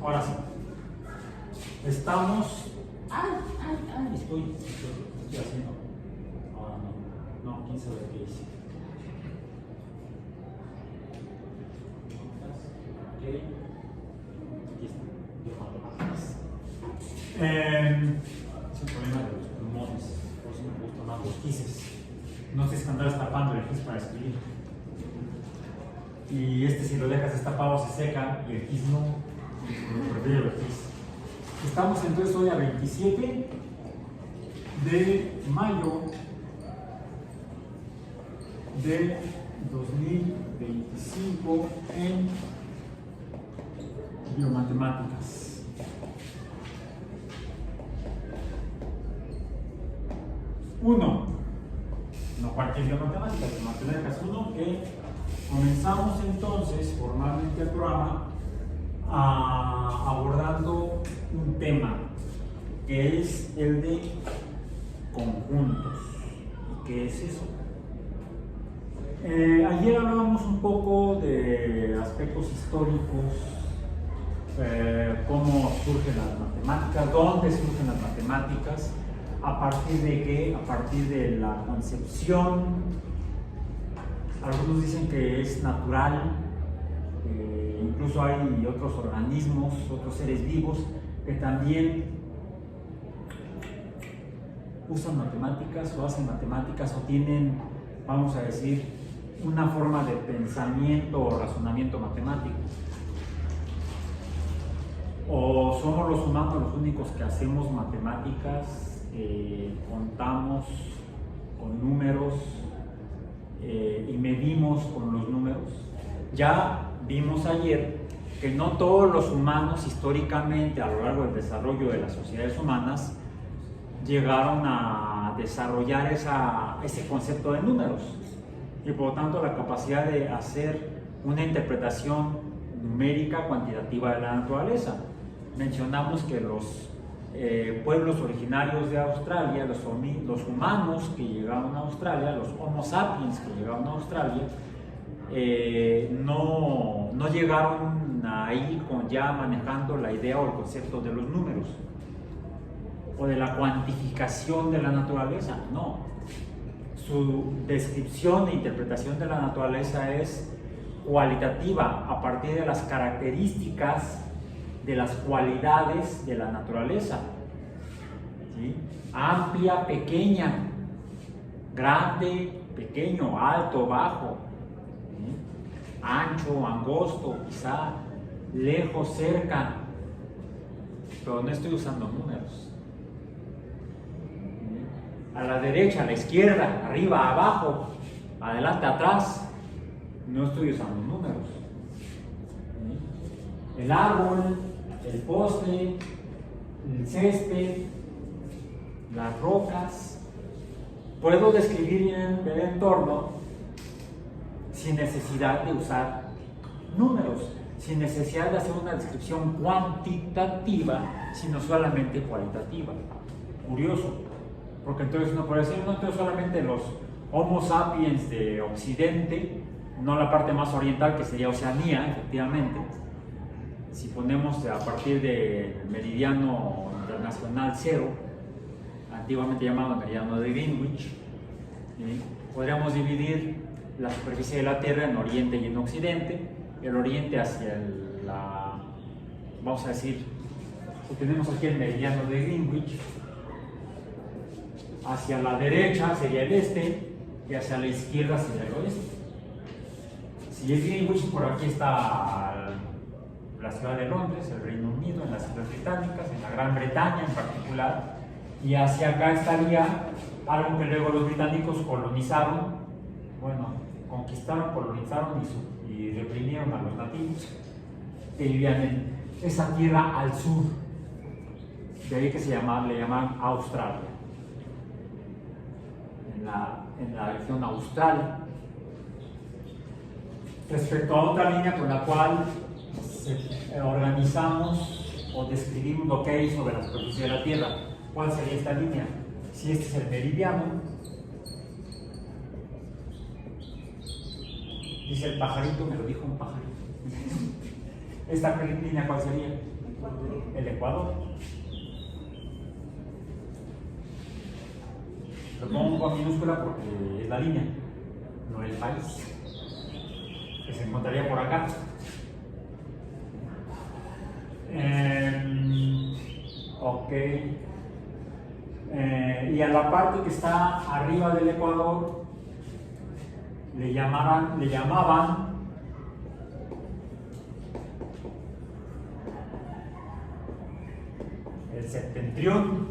Ahora sí. Estamos. Estoy haciendo. Ahora no, quién sabe qué hice. Ok. Aquí está. Es el problema de los pulmones. Por eso me gustan más los quises. No sé si andar tapando el quis para escribir. Y si lo dejas destapado se seca y el quis no. Prefiero el quis. Estamos entonces hoy a 27 de mayo de 2025 en biomatemáticas. Uno, no cualquier biomatemáticas, biomatemáticas 1, que comenzamos entonces formalmente el programa abordando un tema que es el de conjuntos. ¿Qué es eso? Ayer hablábamos un poco de aspectos históricos, cómo surgen las matemáticas, dónde surgen las matemáticas, a partir de qué, a partir de la concepción. Algunos dicen que es natural. Incluso hay otros organismos, otros seres vivos que también usan matemáticas o hacen matemáticas o tienen, vamos a decir, una forma de pensamiento o razonamiento matemático. O somos los humanos los únicos que hacemos matemáticas, contamos con números y medimos con los números. Ya vimos ayer que no todos los humanos históricamente a lo largo del desarrollo de las sociedades humanas llegaron a desarrollar ese concepto de números y por lo tanto la capacidad de hacer una interpretación numérica cuantitativa de la naturaleza. Mencionamos que los pueblos originarios de Australia, los humanos que llegaron a Australia, los Homo sapiens que llegaron a Australia, no llegaron ahí ya manejando la idea o el concepto de los números o de la cuantificación de la naturaleza. No, su descripción e interpretación de la naturaleza es cualitativa a partir de las características de las cualidades de la naturaleza, ¿sí? Amplia, pequeña, grande, pequeño, alto, bajo, ancho, angosto, quizá, lejos, cerca, pero no estoy usando números. A la derecha, a la izquierda, arriba, abajo, adelante, atrás, no estoy usando números. El árbol, el poste, el césped, las rocas, puedo describir el entorno sin necesidad de usar números, sin necesidad de hacer una descripción cuantitativa, sino solamente cualitativa. Curioso, porque entonces uno puede decir, no, entonces solamente los Homo sapiens de Occidente, no la parte más oriental que sería Oceanía, efectivamente. Si ponemos a partir del meridiano internacional 0, antiguamente llamado meridiano de Greenwich, ¿sí? Podríamos dividir la superficie de la Tierra en oriente y en occidente. El oriente hacia vamos a decir, si tenemos aquí el meridiano de Greenwich, hacia la derecha sería el este y hacia la izquierda sería el oeste. Si es Greenwich, por aquí está la ciudad de Londres, el Reino Unido, en las Islas Británicas, en la Gran Bretaña en particular, y hacia acá estaría algo que luego los británicos colonizaron, conquistaron, colonizaron y reprimieron a los nativos que vivían en esa tierra al sur, de ahí que le llaman Australia, en la región austral. Respecto a otra línea con la cual organizamos o describimos lo que hay sobre la superficie de la Tierra, ¿cuál sería esta línea? Si este es el meridiano, dice el pajarito, me lo dijo un pajarito. ¿Esta línea cuál sería? El Ecuador. Lo pongo con minúscula porque es la línea, no el país, que se encontraría por acá. Ok. Y a la parte que está arriba del Ecuador le llamaban el septentrión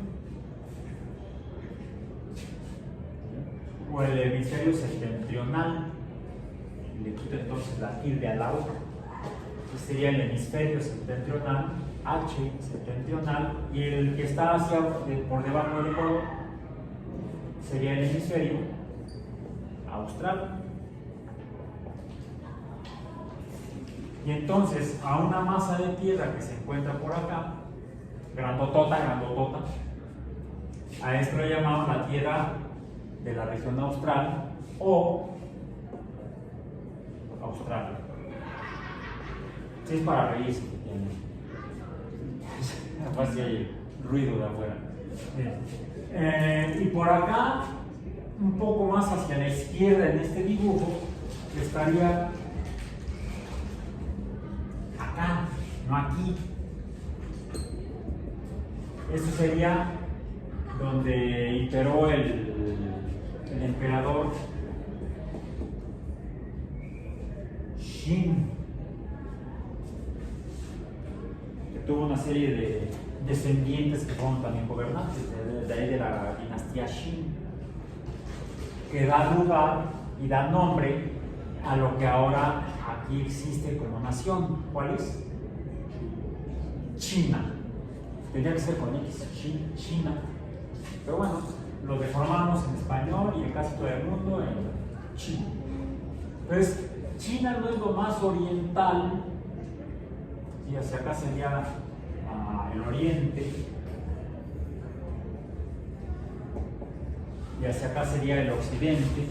o el hemisferio septentrional. Le quito entonces la tilde a la otra. Este sería el hemisferio septentrional, H septentrional, y el que está por debajo del Ecuador sería el hemisferio austral. Y entonces a una masa de tierra que se encuentra por acá, grandotota, a esto le llamamos la tierra de la región austral o Australia. Sí, es para reírse, capaz si hay ruido de afuera. Y por acá, un poco más hacia la izquierda en este dibujo, estaría acá, no aquí. Esto sería donde imperó el emperador Qin, que tuvo una serie de descendientes que fueron también gobernantes, de ahí de la dinastía Qin, que da lugar y da nombre a lo que ahora aquí existe como nación. ¿Cuál es? China. Tendría que ser con X, China. Pero bueno, lo deformamos en español y en casi todo el mundo en China. Entonces, China no es lo más oriental, y hacia acá sería el oriente, y hacia acá sería el occidente.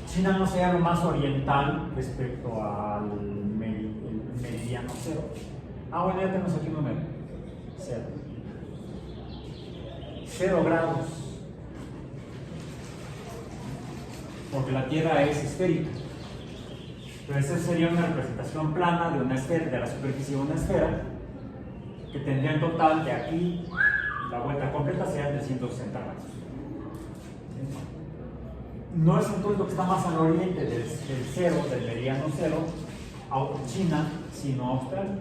China no sería lo más oriental respecto al meridiano cero. Bueno, ya tenemos aquí un número, 0 grados, porque la Tierra es esférica. Entonces esa sería una representación plana de una esfera, de la superficie de una esfera, que tendría en total de aquí, la vuelta completa sería de 160 grados. No es entonces lo que está más al oriente del cero, del meridiano cero, China, sino Australia.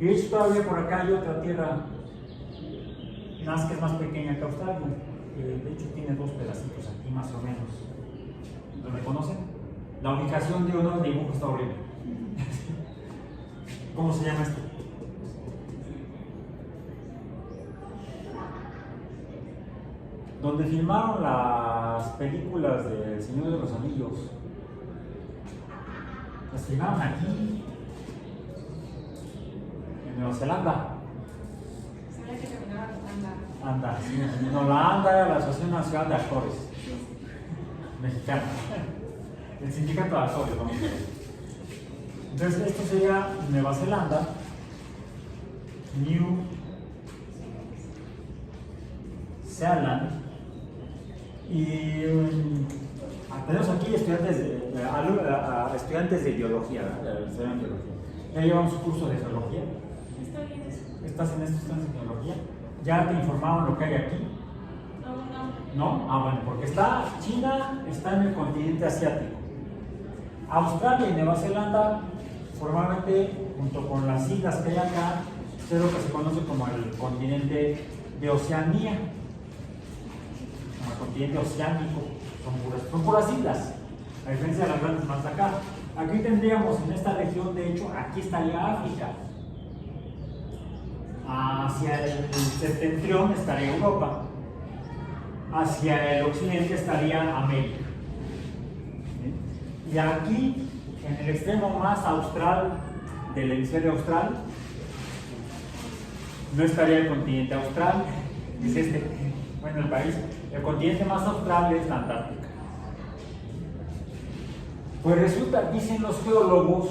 Y de hecho todavía por acá hay otra tierra, Nazca es más pequeña que Australia, que de hecho tiene 2 pedacitos aquí más o menos. ¿Lo reconocen? La ubicación de uno del dibujo está horrible. ¿Cómo se llama esto? Donde filmaron las películas de El Señor de los Anillos. Las filmaron aquí, en Nueva Zelanda. ¿Sabes que terminaba con ANDA, sí. No, la ANDA era la Asociación Nacional de Actores Mexicana. El sindicato de actores, vamos a ver. Entonces, esto sería Nueva Zelanda, New Zealand. Y tenemos aquí estudiantes de biología, ¿verdad? Ya llevamos un curso de biología. ¿Estás en esto? ¿Estás en biología? ¿Ya te informaron lo que hay aquí? No. ¿No? Bueno, porque China está en el continente asiático. Australia y Nueva Zelanda, formalmente, junto con las islas que hay acá, es lo que se conoce como el continente de Oceanía. El continente oceánico, son puras islas, a diferencia de las grandes más acá. Aquí tendríamos en esta región, de hecho, aquí estaría África. Hacia el septentrión estaría Europa. Hacia el occidente estaría América. Y aquí, en el extremo más austral del hemisferio austral, no estaría el continente austral, es el país. El continente más austral es la Antártica. Pues resulta, dicen los geólogos,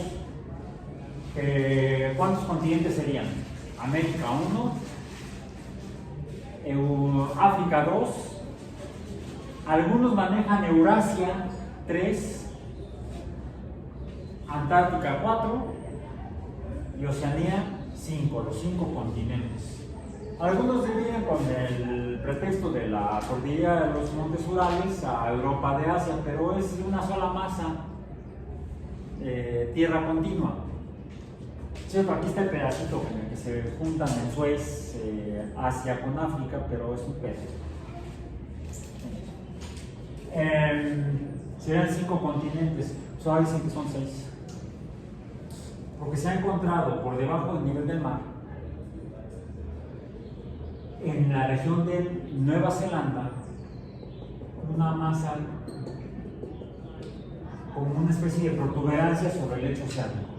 ¿cuántos continentes serían? América 1, África 2, algunos manejan Eurasia 3, Antártica 4 y Oceanía 5, los 5 continentes. Algunos dividen con el pretexto de la cordillera de los Montes Urales a Europa de Asia, pero es una sola masa, tierra continua. Cierto, aquí está el pedacito en el que se juntan en Suez, Asia con África, pero es un pedazo. Serían 5 continentes, solo dicen que son 6. Porque se ha encontrado por debajo del nivel del mar, en la región de Nueva Zelanda, una masa como una especie de protuberancia sobre el lecho oceánico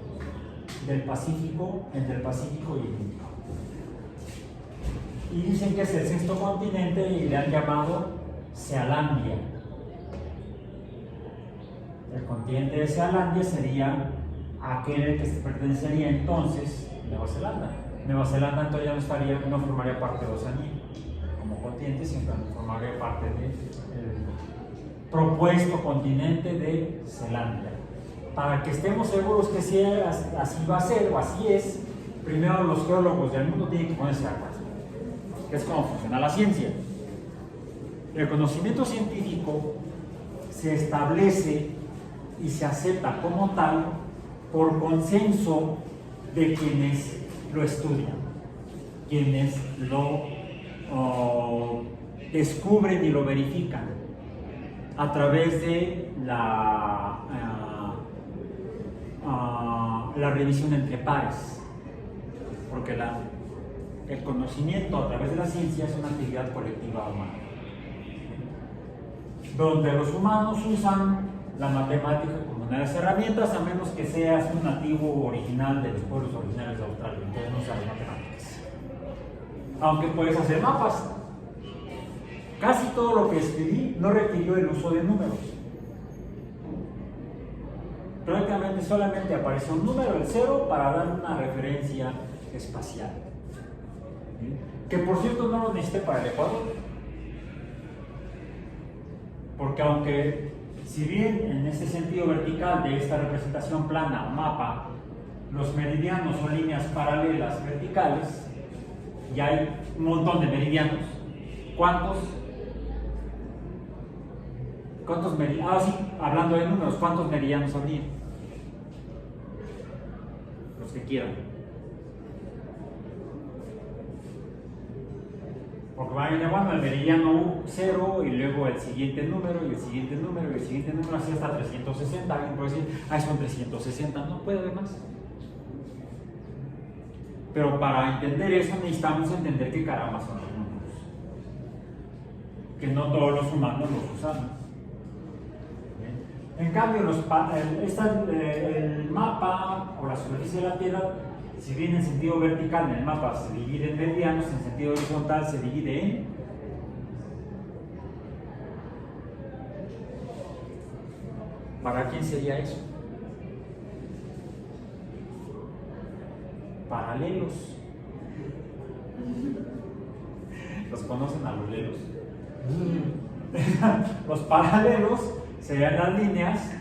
del Pacífico, entre el Pacífico y el Índico. Y dicen que es el 6.º continente y le han llamado Sealandia. El continente de Sealandia sería aquel que pertenecería entonces a Nueva Zelanda. Nueva Zelanda entonces ya no formaría parte de Oceanía como continente, sino que formaría parte del propuesto continente de Zelandia. Para que estemos seguros que si así va a ser o así es, primero los geólogos del mundo tienen que ponerse de acuerdo, que es cómo funciona la ciencia. El conocimiento científico se establece y se acepta como tal por consenso de quienes lo estudian, quienes lo descubren y lo verifican a través de la revisión entre pares, porque el conocimiento a través de la ciencia es una actividad colectiva humana, donde los humanos usan la matemática como una de las herramientas, a menos que seas un nativo original de los pueblos originarios de Australia, entonces no sabes matemáticas. Aunque puedes hacer mapas. Casi todo lo que escribí no requirió el uso de números. Prácticamente solamente aparece un número, el 0, para dar una referencia espacial. Que por cierto no lo necesité para el Ecuador. Porque aunque, si bien en ese sentido vertical de esta representación plana o mapa, los meridianos son líneas paralelas verticales, y hay un montón de meridianos. ¿Cuántos meridianos? Ah, sí, hablando de números, ¿cuántos meridianos habría? Los que quieran. Porque van elevando el meridiano 0 y luego el siguiente número y el siguiente número y el siguiente número, así hasta 360. Alguien puede decir, son 360, no puede haber más. Pero para entender eso necesitamos entender qué caramba son los números, que no todos los humanos los usan. En cambio, el mapa o la superficie de la Tierra, si bien en sentido vertical en el mapa se divide en meridianos, en sentido horizontal se divide en ¿para quién sería eso? Paralelos. ¿Los conocen a los lelos? Los paralelos serían las líneas,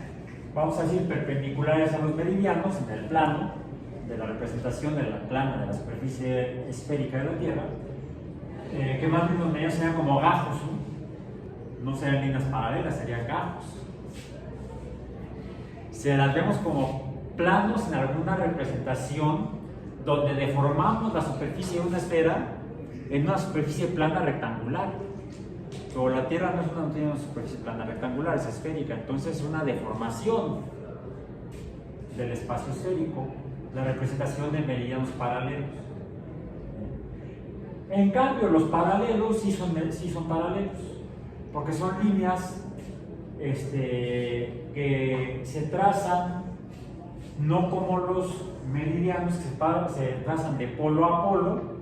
vamos a decir, perpendiculares a los meridianos en el plano de la representación de la plana de la superficie esférica de la Tierra, que más bien los meridianos serían como gajos, no serían líneas paralelas, serían gajos. Si las vemos como planos en alguna representación donde deformamos la superficie de una esfera en una superficie plana rectangular. Pero la Tierra no tiene una superficie plana rectangular, es esférica, entonces es una deformación del espacio esférico, la representación de meridianos paralelos. En cambio, los paralelos sí son paralelos, porque son líneas que se trazan no como los meridianos que se trazan de polo a polo,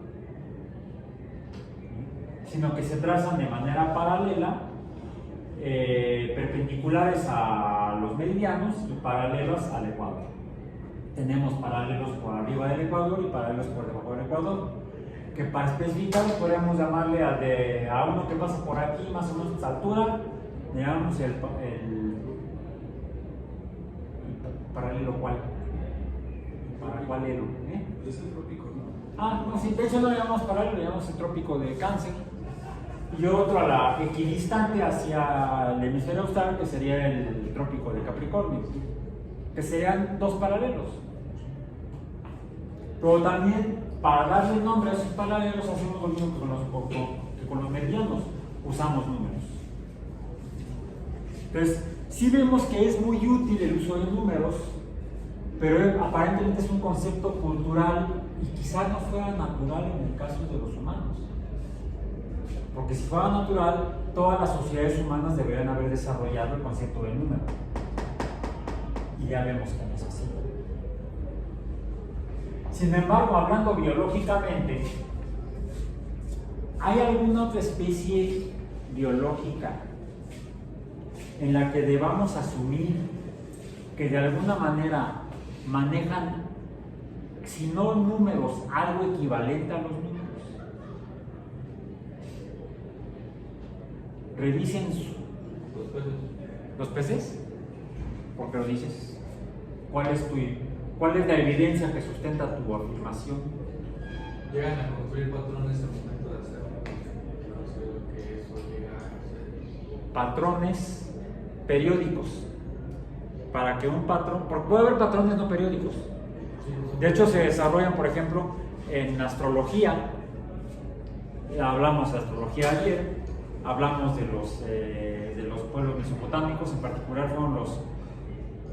sino que se trazan de manera paralela, perpendiculares a los meridianos y paralelos al Ecuador. Tenemos paralelos por arriba del Ecuador y paralelos por debajo del Ecuador, que para especificar podríamos llamarle a uno que pasa por aquí, más o menos a esta altura, le llamamos el paralelo cuál. ¿Para cuál elo? Es el trópico, ¿no? Ah, no, sí, de hecho no le llamamos paralelo, le llamamos el trópico de Cáncer. Y otro a la equidistante hacia el hemisferio austral, que sería el trópico de Capricornio, que serían dos paralelos. Pero también, para darle nombre a esos paralelos, hacemos lo mismo que con los meridianos, usamos números. Entonces, sí vemos que es muy útil el uso de números, pero aparentemente es un concepto cultural y quizás no fuera natural en el caso de los humanos. Porque si fuera natural, todas las sociedades humanas deberían haber desarrollado el concepto del número. Y ya vemos que no es así. Sin embargo, hablando biológicamente, ¿hay alguna otra especie biológica en la que debamos asumir que de alguna manera manejan, si no números, algo equivalente a los números? Revisen los peces. ¿Por qué lo dices? ¿Cuál es la evidencia que sustenta tu afirmación? Llegan a construir patrones al momento de hacerlo. No sé lo que eso llega a hacer. Patrones periódicos. Para que un patrón, porque puede haber patrones no periódicos. De hecho, se desarrollan, por ejemplo, en astrología. Hablamos de astrología ayer. Hablamos de los pueblos mesopotámicos, en particular fueron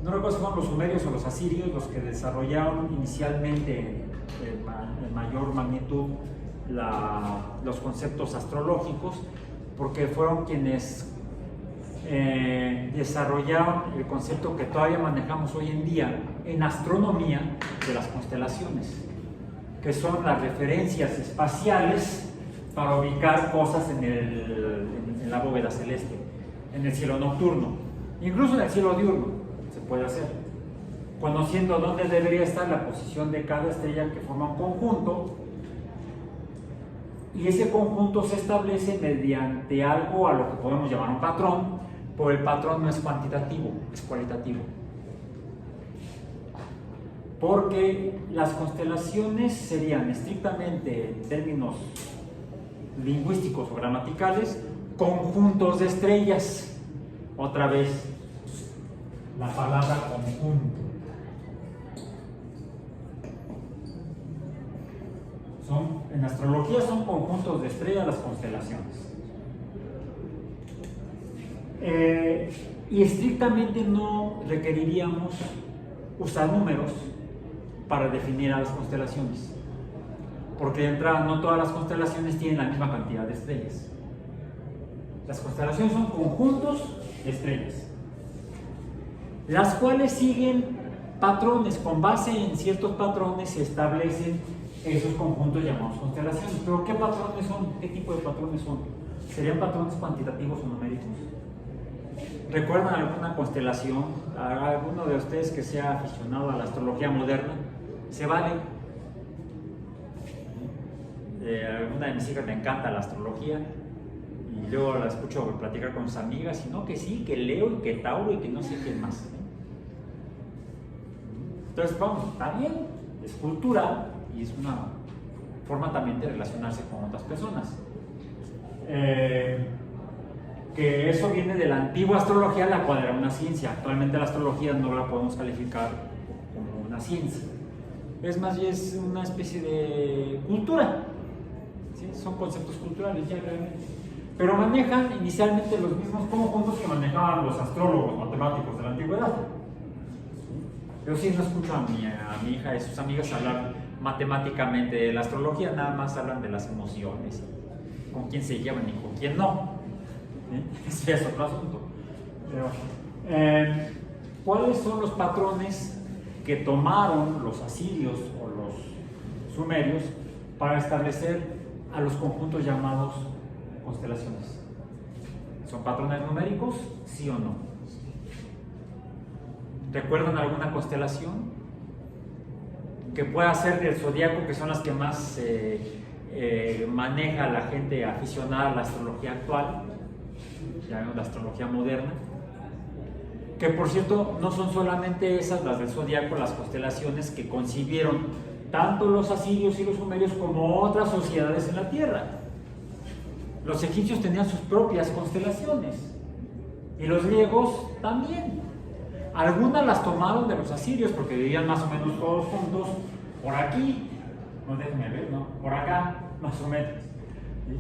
no recuerdo si fueron los sumerios o los asirios los que desarrollaron inicialmente en mayor magnitud los conceptos astrológicos, porque fueron quienes desarrollaron el concepto que todavía manejamos hoy en día en astronomía de las constelaciones, que son las referencias espaciales para ubicar cosas en la bóveda celeste, en el cielo nocturno, incluso en el cielo diurno se puede hacer, conociendo dónde debería estar la posición de cada estrella que forma un conjunto, y ese conjunto se establece mediante algo a lo que podemos llamar un patrón, pero el patrón no es cuantitativo, es cualitativo. Porque las constelaciones serían estrictamente, en términos lingüísticos o gramaticales, conjuntos de estrellas. Otra vez, la palabra conjunto. En astrología son conjuntos de estrellas las constelaciones. Y estrictamente no requeriríamos usar números para definir a las constelaciones, porque de entrada no todas las constelaciones tienen la misma cantidad de estrellas. Las constelaciones son conjuntos de estrellas, las cuales siguen patrones. Con base en ciertos patrones se establecen esos conjuntos llamados constelaciones. Pero ¿qué patrones son? ¿Qué tipo de patrones son? ¿Serían patrones cuantitativos o numéricos? ¿Recuerdan alguna constelación? ¿A alguno de ustedes que sea aficionado a la astrología moderna? ¿Se vale? Alguna de mis hijas le encanta la astrología y luego la escucho platicar con sus amigas y no, que sí, que Leo y que Tauro y que no sé qué más. Entonces, vamos, está bien, es cultura y es una forma también de relacionarse con otras personas. Que eso viene de la antigua astrología, la cual era una ciencia. Actualmente la astrología no la podemos calificar como una ciencia. Es más bien es una especie de cultura. ¿Sí? Son conceptos culturales ya realmente. Pero manejan inicialmente los mismos conjuntos que manejaban los astrólogos matemáticos de la antigüedad. Yo sí no escucho a mi hija y sus amigas hablar matemáticamente de la astrología, nada más hablan de las emociones, con quién se llevan y con quién no. Ese es otro asunto. Pero, ¿cuáles son los patrones que tomaron los asirios o los sumerios para establecer a los conjuntos llamados constelaciones? ¿Son patrones numéricos? ¿Sí o no? ¿Recuerdan alguna constelación que pueda ser del zodiaco, que son las que más maneja la gente aficionada a la astrología actual, llamemos la astrología moderna? Que por cierto, no son solamente esas las del zodiaco, las constelaciones que concibieron tanto los asirios y los sumerios como otras sociedades en la Tierra. Los egipcios tenían sus propias constelaciones y los griegos también. Algunas las tomaron de los asirios porque vivían más o menos todos juntos por aquí, no déjenme ver, no, por acá, más o menos. ¿Sí?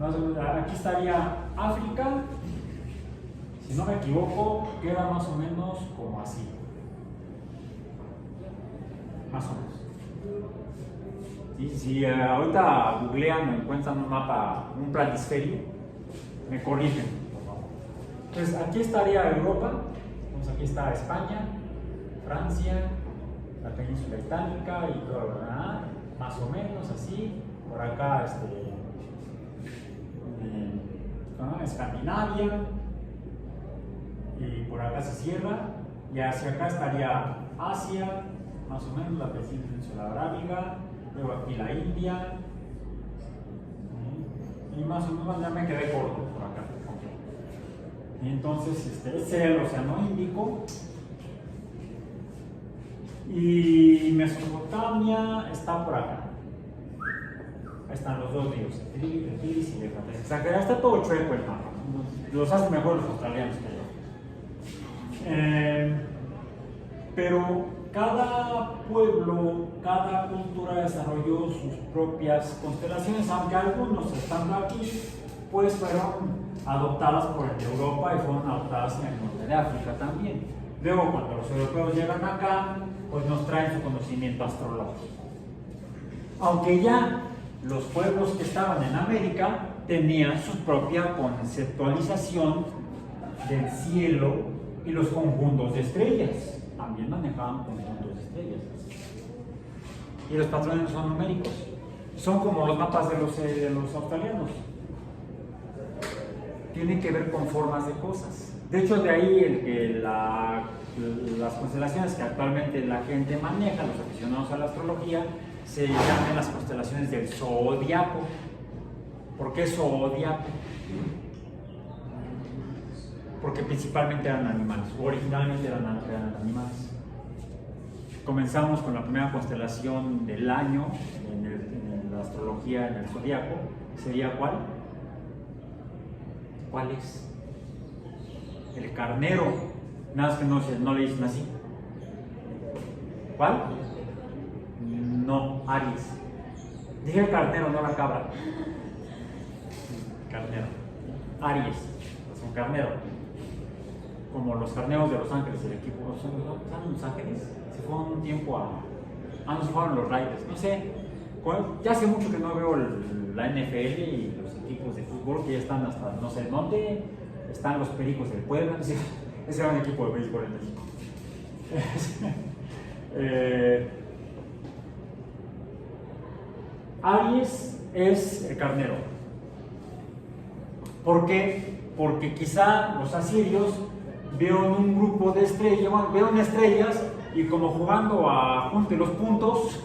Aquí estaría África, si no me equivoco, queda más o menos como así. Más o menos. ¿Sí? Si ahorita googlean o encuentran un mapa, un planisferio, me corrigen, por favor. Entonces aquí estaría Europa. Aquí está España, Francia, la península itálica y todo lo demás, más o menos así. Por acá Escandinavia, y por acá se cierra, y hacia acá estaría Asia, más o menos la península arábiga, luego aquí la India, y más o menos ya me quedé corto por acá. Y entonces este es el Océano Índico, y Mesopotamia está por acá. Ahí están los dos ríos, el Tigris y el Éufrates. O sea, que está todo chueco el mapa. Los hacen mejor los australianos que yo. Pero cada pueblo, cada cultura desarrolló sus propias constelaciones, aunque algunos estando aquí, pues fueron adoptadas por el de Europa y fueron adoptadas en el norte de África también. Luego, cuando los europeos llegan acá, pues nos traen su conocimiento astrológico. Aunque ya los pueblos que estaban en América tenían su propia conceptualización del cielo y los conjuntos de estrellas. También manejaban conjuntos de estrellas. Y los patrones son numéricos. Son como los mapas de los australianos. Tienen que ver con formas de cosas. De hecho, de ahí el que las constelaciones que actualmente la gente maneja, los aficionados a la astrología, se llaman las constelaciones del zodiaco. ¿Por qué zodiaco? Porque principalmente eran animales, originalmente eran animales. Comenzamos con la primera constelación del año en la astrología, en el zodiaco. ¿Sería cuál? ¿Cuál es? El carnero. Nada más que no le dicen así. ¿Cuál? No, Aries. Dije el carnero, no la cabra. Carnero. Aries. Es un carnero. Como los carneros de Los Ángeles, el equipo. ¿Son Los Ángeles? Se fueron un tiempo a. No se fueron los Raiders. No sé. Ya hace mucho que no veo la NFL y los equipos de fútbol que ya están hasta no sé dónde. Están los Pericos del Puebla. Ese era un equipo de béisbol en México. Aries es el carnero. ¿Por qué? Porque quizá los asirios vieron un grupo de estrellas, vieron estrellas y como jugando a junte los puntos,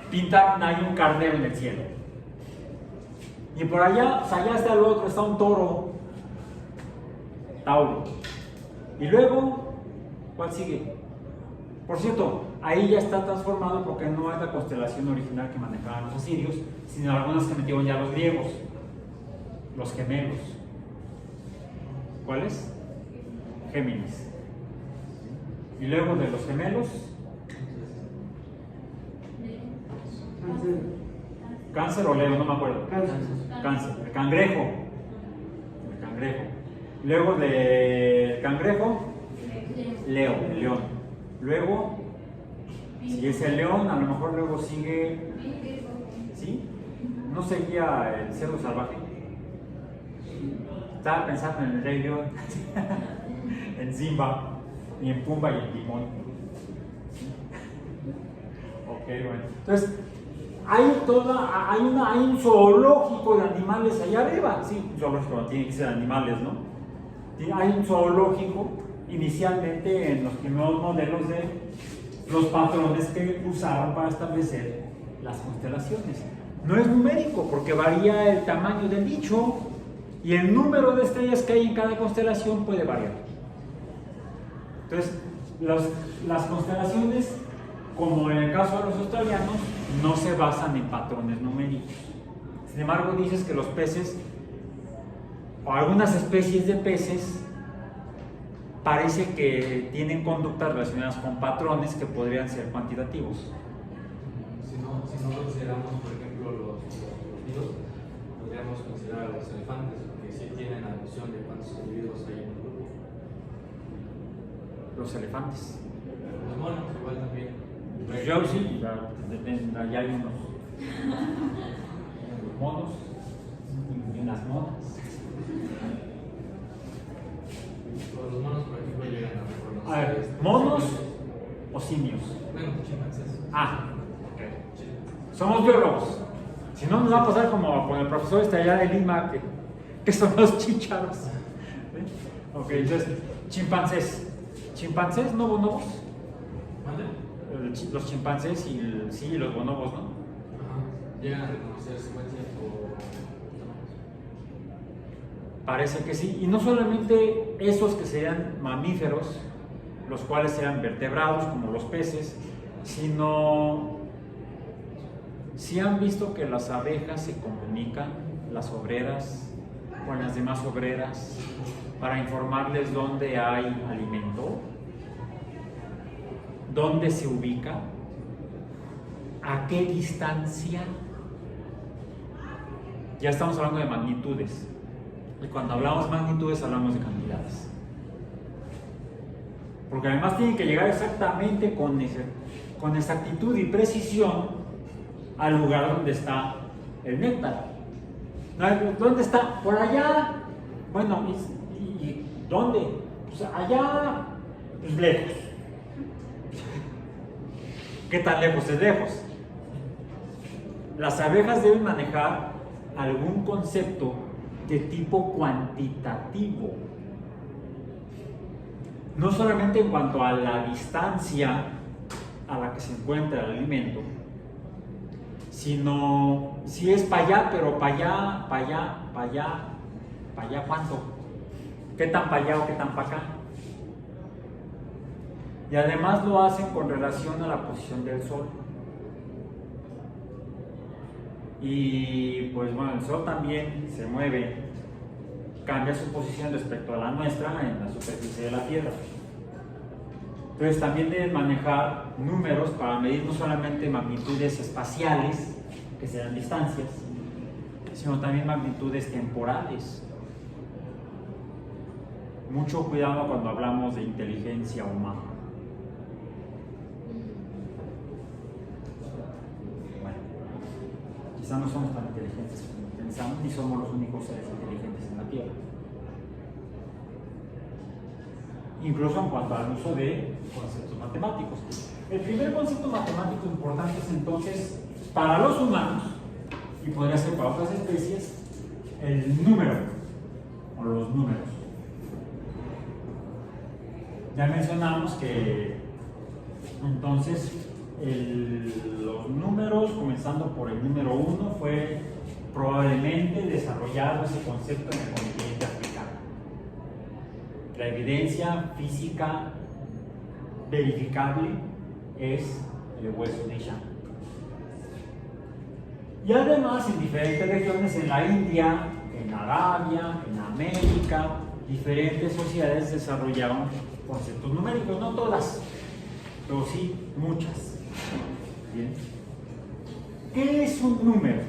pintaron ahí un carnero en el cielo. Y por allá, pues allá está el otro, está un toro, Tauro. Y luego, ¿cuál sigue? Por cierto, ahí ya está transformado porque no es la constelación original que manejaban los asirios, sino algunas que metieron ya los griegos, los gemelos. ¿Cuáles? Géminis. Y luego de los gemelos, Cáncer o Leo, no me acuerdo. Cáncer. El cangrejo. El cangrejo. Luego del cangrejo, Leo, el león. Luego, si es el león, a lo mejor luego sigue. ¿Sí? ¿No seguía el cerdo salvaje? Estaba pensando en el Rey León, en Simba, y en Pumba y en Timón. Ok, bueno. Entonces, hay un zoológico de animales allá arriba. Sí, un zoológico no tiene que ser animales, ¿no? Hay un zoológico inicialmente en los primeros modelos de los patrones que usaron para establecer las constelaciones. No es numérico porque varía el tamaño del bicho y el número de estrellas que hay en cada constelación puede variar. Entonces, las constelaciones, como en el caso de los australianos, no se basan en patrones numéricos. Sin embargo, dices que los peces, o algunas especies de peces, parece que tienen conductas relacionadas con patrones que podrían ser cuantitativos. Si no consideramos, por ejemplo, los individuos, podríamos considerar a los elefantes, que sí tienen la noción de cuántos individuos hay en un grupo. Los elefantes. Los monos, igual también. Pues yo sí, ya hay unos. Los monos y unas monas. Los monos, por ejemplo, llegan a reconocer. A ver, ¿monos o simios? Bueno, chimpancés. Ah, ok. Somos biólogos. Si no, nos va a pasar como con el profesor allá de Lima, que son los chícharos. ¿Sí? Ok, entonces, chimpancés. ¿Chimpancés, no bonobos? ¿Mande? Los chimpancés y sí, los bonobos, ¿no? Ajá. Llegan a reconocer secuencias o. Parece que sí. Y no solamente esos que serían mamíferos, los cuales sean vertebrados, como los peces, sino si han visto que las abejas se comunican, las obreras con las demás obreras, para informarles dónde hay alimento, dónde se ubica, a qué distancia. Ya estamos hablando de magnitudes. Y cuando hablamos de magnitudes hablamos de cantidades. Porque además tienen que llegar exactamente con exactitud y precisión al lugar donde está el néctar. ¿Dónde está? Por allá. Bueno, ¿y dónde? Pues allá, pues lejos. ¿Qué tan lejos es lejos? Las abejas deben manejar algún concepto de tipo cuantitativo. No solamente en cuanto a la distancia a la que se encuentra el alimento, sino si es para allá, pero para allá, ¿cuánto? ¿Qué tan para allá o qué tan para acá? Y además lo hacen con relación a la posición del Sol. Y pues bueno, el Sol también se mueve, cambia su posición respecto a la nuestra en la superficie de la Tierra. Entonces también deben manejar números para medir no solamente magnitudes espaciales, que sean distancias, sino también magnitudes temporales. Mucho cuidado cuando hablamos de inteligencia humana. Bueno, quizá no somos tan inteligentes como pensamos, ni somos los únicos seres inteligentes en la Tierra. Incluso en cuanto al uso de conceptos matemáticos. El primer concepto matemático importante es entonces, para los humanos, y podría ser para otras especies, el número, o los números. Ya mencionamos que entonces los números, comenzando por el número 1, fue probablemente desarrollado ese concepto en el continente africano. La evidencia física verificable es el hueso de Ishan. Y además en diferentes regiones, en la India, en Arabia, en América, diferentes sociedades desarrollaron conceptos numéricos, no todas, pero sí muchas. Bien. ¿Qué es un número?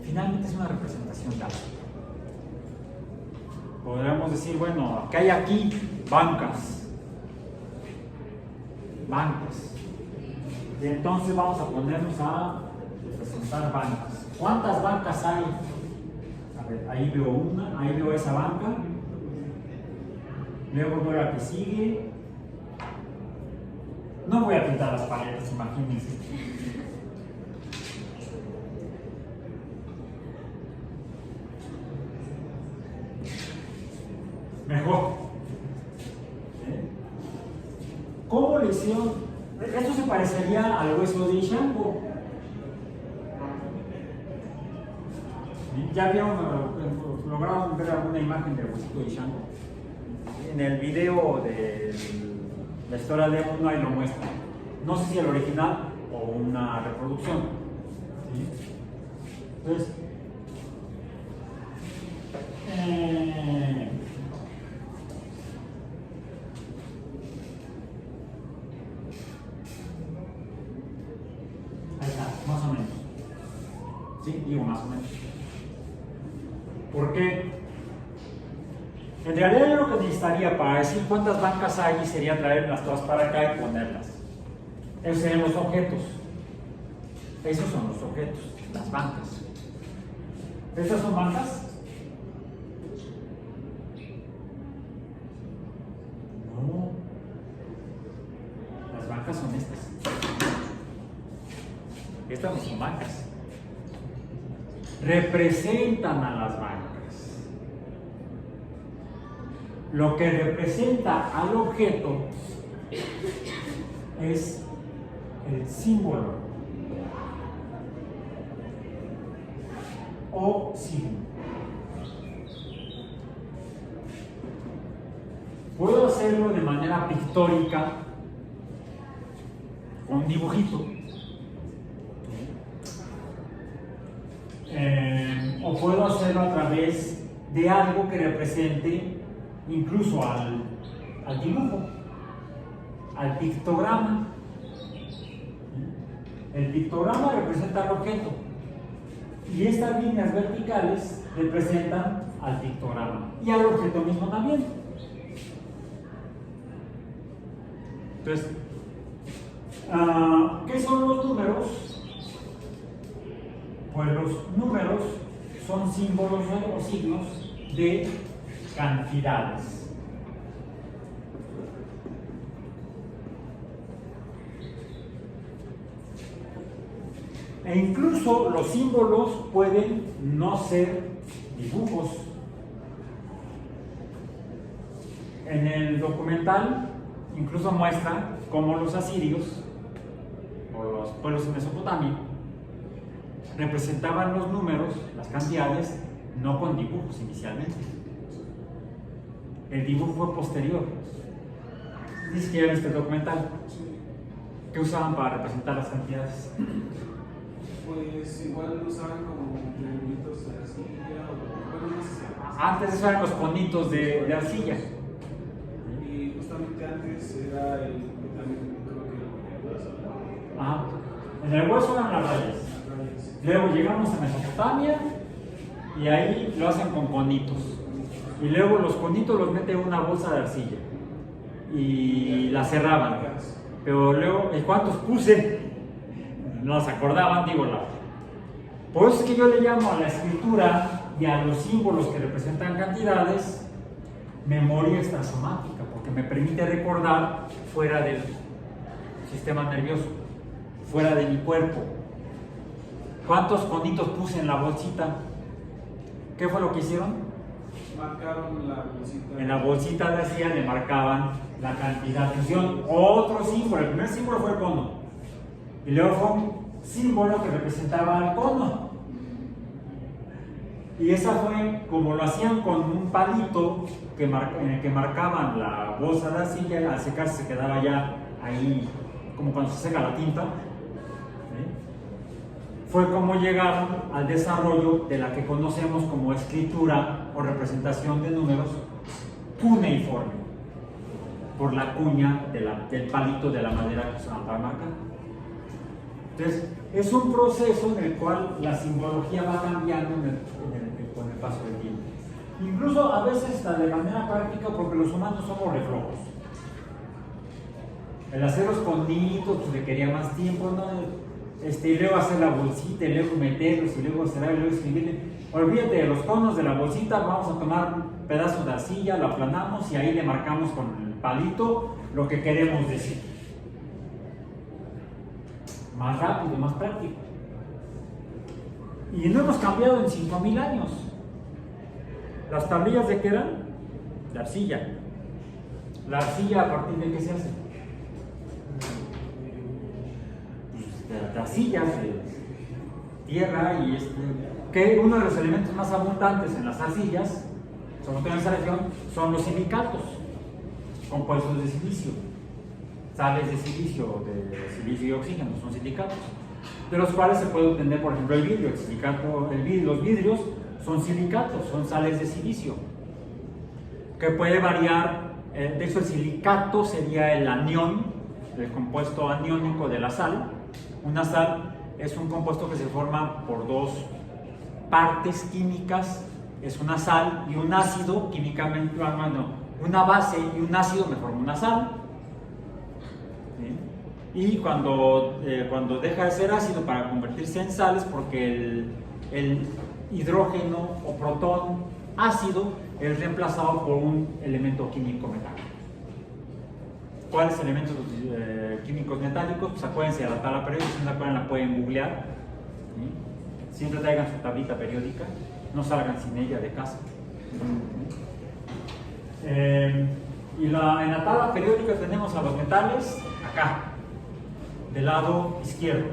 Finalmente es una representación dada. Podríamos decir, bueno, ¿qué hay aquí? Bancas. Y entonces vamos a ponernos a representar bancas. ¿Cuántas bancas hay? A ver, ahí veo una, ahí veo esa banca. Luego veo la que sigue. No voy a pintar las paletas, imagínense. mejor. ¿Cómo le hicieron? Esto se parecería al hueso de Ishango. ¿Ya vieron, lograron ver alguna imagen del huesito de Ishango? En el video de la historia de uno ahí lo muestra. No sé si el original o una reproducción. ¿Sí? Entonces, ahí está, más o menos. Sí, digo más o menos. ¿Por qué? En realidad yo lo que necesitaría para decir cuántas bancas hay sería traerlas todas para acá y ponerlas. Esos serían los objetos. Esos son los objetos, las bancas. ¿Estas son bancas? No. Las bancas son estas. Estas no son bancas. Representan a las bancas. Lo que representa al objeto es el símbolo o signo. Puedo hacerlo de manera pictórica con un dibujito, o puedo hacerlo a través de algo que represente incluso al dibujo, al pictograma. El pictograma representa al objeto y estas líneas verticales representan al pictograma y al objeto mismo también. Entonces, ¿qué son los números? Pues los números son símbolos o signos de cantidades. E incluso los símbolos pueden no ser dibujos. En el documental incluso muestra cómo los asirios o los pueblos de Mesopotamia representaban los números, las cantidades, no con dibujos inicialmente. El dibujo fue posterior. Dice que ya viste el documental. ¿Qué usaban para representar las cantidades? Pues igual usaban como triangulitos de arcilla o bueno, no sé. Antes eso eran los conitos de arcilla. Y justamente antes era el también creo que el hueso. Ajá. En el hueso eran las rayas. Luego llegamos a Mesopotamia y ahí lo hacen con conitos. Y luego los conitos los meten en una bolsa de arcilla y la cerraban. Pero luego, ¿y cuántos puse? No las acordaban, digo la. Por eso es que yo le llamo a la escritura y a los símbolos que representan cantidades memoria extrasomática, porque me permite recordar fuera del sistema nervioso, fuera de mi cuerpo. ¿Cuántos conitos puse en la bolsita? ¿Qué fue lo que hicieron? Marcaron la bolsita. En la bolsita de arcilla le marcaban la cantidad. Pusieron otro símbolo. El primer símbolo fue el cono. Y luego fue un símbolo que representaba al cono. Y esa fue como lo hacían con un palito en el que marcaban la bolsa de arcilla. Al secarse se quedaba ya ahí, como cuando se seca la tinta. Fue como llegaron al desarrollo de la que conocemos como escritura o representación de números cuneiforme, por la cuña del palito de la madera que usaban para marcar. Entonces, es un proceso en el cual la simbología va cambiando con el paso del tiempo. Incluso a veces está de manera práctica, porque los humanos somos reflojos. El hacer los conitos pues requería más tiempo, ¿no? Y luego hacer la bolsita, y luego meterlos, y luego cerrar, y luego escribirle. Olvídate de los conos de la bolsita, vamos a tomar un pedazo de arcilla, lo aplanamos y ahí le marcamos con el palito lo que queremos decir. Más rápido, más práctico. Y no hemos cambiado en 5000 años. ¿Las tablillas de qué eran? de arcilla. ¿La arcilla a partir de qué se hace? Pues de arcillas, de tierra y que uno de los elementos más abundantes en las arcillas, sobre todo en esa región, son los silicatos, compuestos de silicio, sales de silicio y oxígeno, son silicatos, de los cuales se puede obtener, por ejemplo, el vidrio. Los vidrios son silicatos, son sales de silicio, que puede variar. De hecho, el silicato sería el anión, el compuesto aniónico de la sal. Una sal es un compuesto que se forma por dos partes químicas, es una sal y un ácido, químicamente, bueno, una base y un ácido me forma una sal. ¿Sí? Y cuando deja de ser ácido para convertirse en sal es porque el hidrógeno o protón ácido es reemplazado por un elemento químico metálico. ¿Cuáles elementos químicos metálicos? Pues acuérdense de la tabla periódica, si no se acuerdan la pueden googlear. ¿Sí? Siempre traigan su tablita periódica, no salgan sin ella de casa. Y en la tabla periódica tenemos a los metales acá, del lado izquierdo.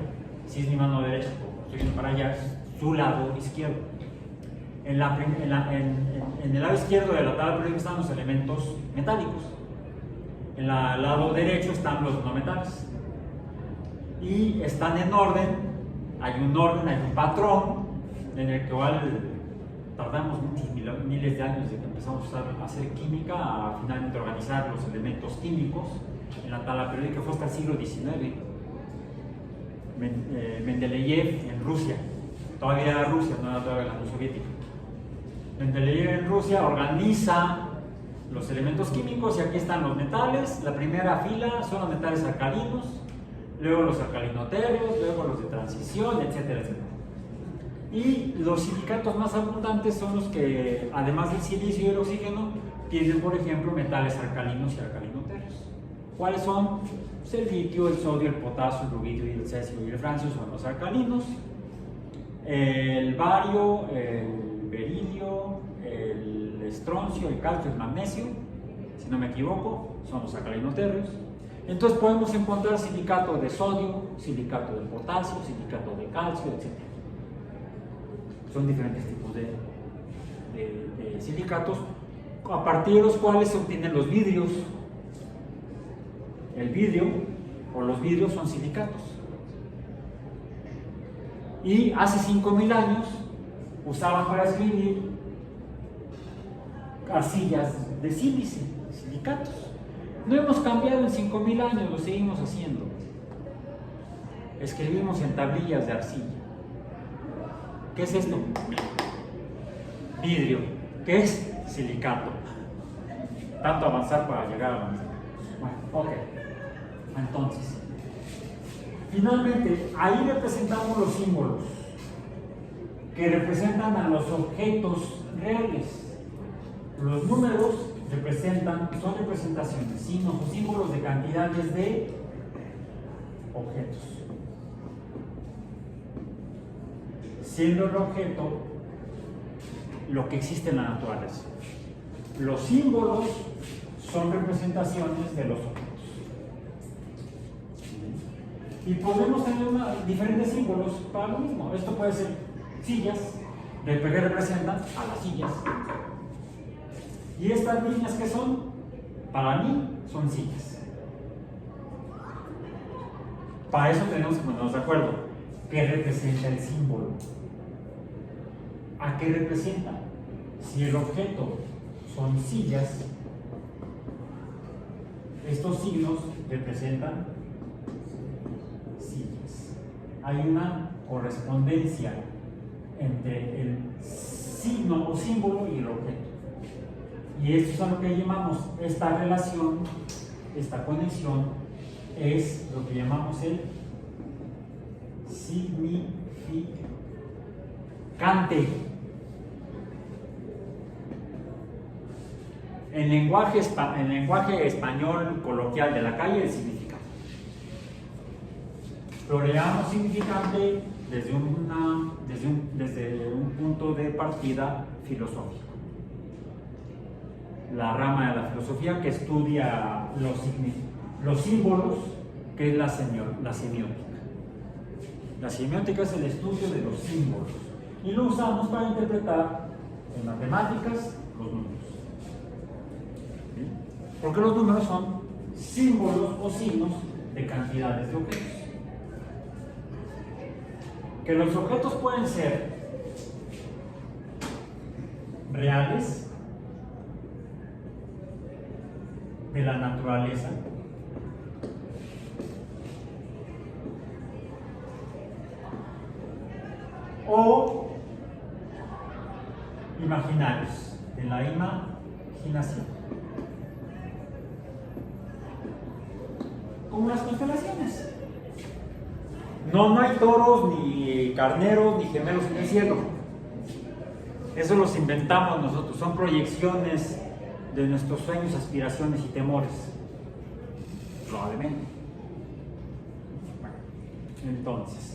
Si es mi mano derecha, estoy yendo para allá, es su lado izquierdo. En el lado izquierdo de la tabla periódica están los elementos metálicos. En el lado derecho están los no metales. Y están en orden, hay un patrón en el que tardamos miles de años desde que empezamos a hacer química a finalmente organizar los elementos químicos en la tabla periódica. Fue hasta el siglo XIX. Mendeleev en Rusia, todavía era Rusia, no era todavía la Unión Soviética. Mendeleev en Rusia organiza los elementos químicos y aquí están los metales. La primera fila son los metales alcalinos, luego los alcalinoterios, luego los de transición, etcétera, etcétera. Y los silicatos más abundantes son los que, además del silicio y el oxígeno, tienen, por ejemplo, metales alcalinos y alcalinoterios. ¿Cuáles son? Pues el litio, el sodio, el potasio, el rubidio, el cesio y el francio son los alcalinos. El bario, el berilio, el estroncio, el calcio, el magnesio, si no me equivoco, son los alcalinoterios. Entonces podemos encontrar silicato de sodio, silicato de potasio, silicato de calcio, etc. Son diferentes tipos de silicatos, a partir de los cuales se obtienen los vidrios. El vidrio o los vidrios son silicatos. Y hace 5000 años usaban para escribir arcillas de sílice, silicatos. No hemos cambiado en 5000 años, lo seguimos haciendo. Escribimos en tablillas de arcilla. ¿Qué es esto? Vidrio. ¿Qué es? Silicato. Tanto avanzar para llegar a avanzar. Bueno, ok. Entonces, finalmente, ahí representamos los símbolos que representan a los objetos reales. Los números son representaciones, signos o símbolos de cantidades de objetos. Siendo el objeto lo que existe en la naturaleza. Los símbolos son representaciones de los objetos. Y podemos tener diferentes símbolos para lo mismo. Esto puede ser sillas, que representan a las sillas. Y estas líneas que son, para mí, son sillas. Para eso tenemos que ponernos de acuerdo. ¿Qué representa el símbolo? ¿A qué representa? Si el objeto son sillas, estos signos representan sillas. Hay una correspondencia entre el signo o símbolo y el objeto. Y esto es a lo que llamamos, esta relación, esta conexión, es lo que llamamos el significante. En lenguaje español coloquial de la calle, el significado. Lo llamamos significante desde un punto de partida filosófico. la rama de la filosofía que estudia los símbolos, que es la semiótica. La semiótica es el estudio de los símbolos y lo usamos para interpretar en matemáticas los números. ¿Sí? Porque los números son símbolos o signos de cantidades de objetos. Que los objetos pueden ser reales, de la naturaleza, o imaginarios, de la imaginación, como las constelaciones. No hay toros, ni carneros, ni gemelos en el cielo. Eso los inventamos nosotros, son proyecciones de nuestros sueños, aspiraciones y temores. Probablemente. Bueno, entonces.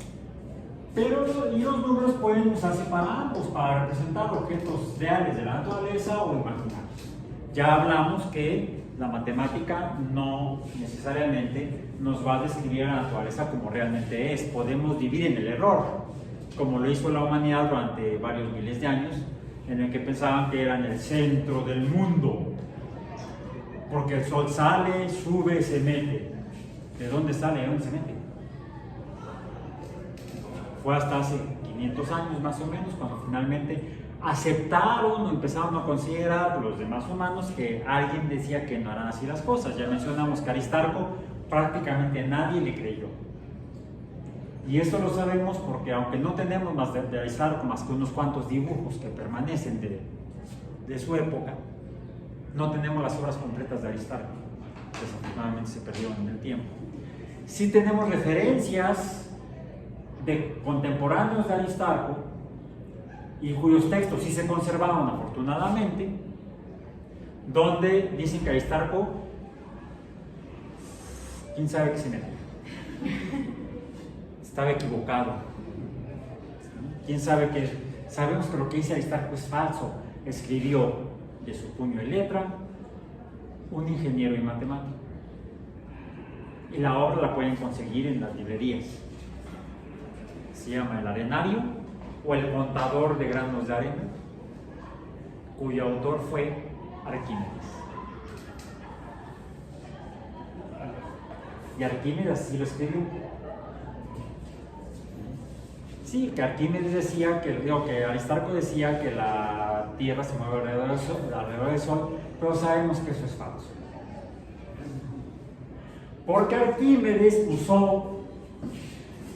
Pero y los números pueden usarse para ambos, para representar objetos reales de la naturaleza o imaginarios. Ya hablamos que la matemática no necesariamente nos va a describir a la naturaleza como realmente es. Podemos vivir en el error, como lo hizo la humanidad durante varios miles de años, en el que pensaban que eran el centro del mundo, porque el sol sale, sube, se mete. ¿De dónde sale? ¿De dónde se mete? Fue hasta hace 500 años más o menos cuando finalmente aceptaron o empezaron a considerar los demás humanos que alguien decía que no eran así las cosas. Ya mencionamos que Aristarco prácticamente nadie le creyó. Y esto lo sabemos porque aunque no tenemos más de Aristarco más que unos cuantos dibujos que permanecen de su época, no tenemos las obras completas de Aristarco. Desafortunadamente se perdieron en el tiempo. Sí tenemos referencias de contemporáneos de Aristarco y cuyos textos sí se conservaron afortunadamente, donde dicen que Aristarco, quién sabe qué se metió, estaba equivocado, quién sabe qué. Sabemos que lo que dice Aristarco es falso. Escribió de su puño y letra un ingeniero y matemático, y la obra la pueden conseguir en las librerías. Se llama El Arenario o El Contador de Granos de Arena, cuyo autor fue Arquímedes. Y Arquímedes así lo escribió. Sí, que Arquímedes decía que Aristarco decía que la Tierra se mueve alrededor del Sol, pero sabemos que eso es falso. Porque Arquímedes usó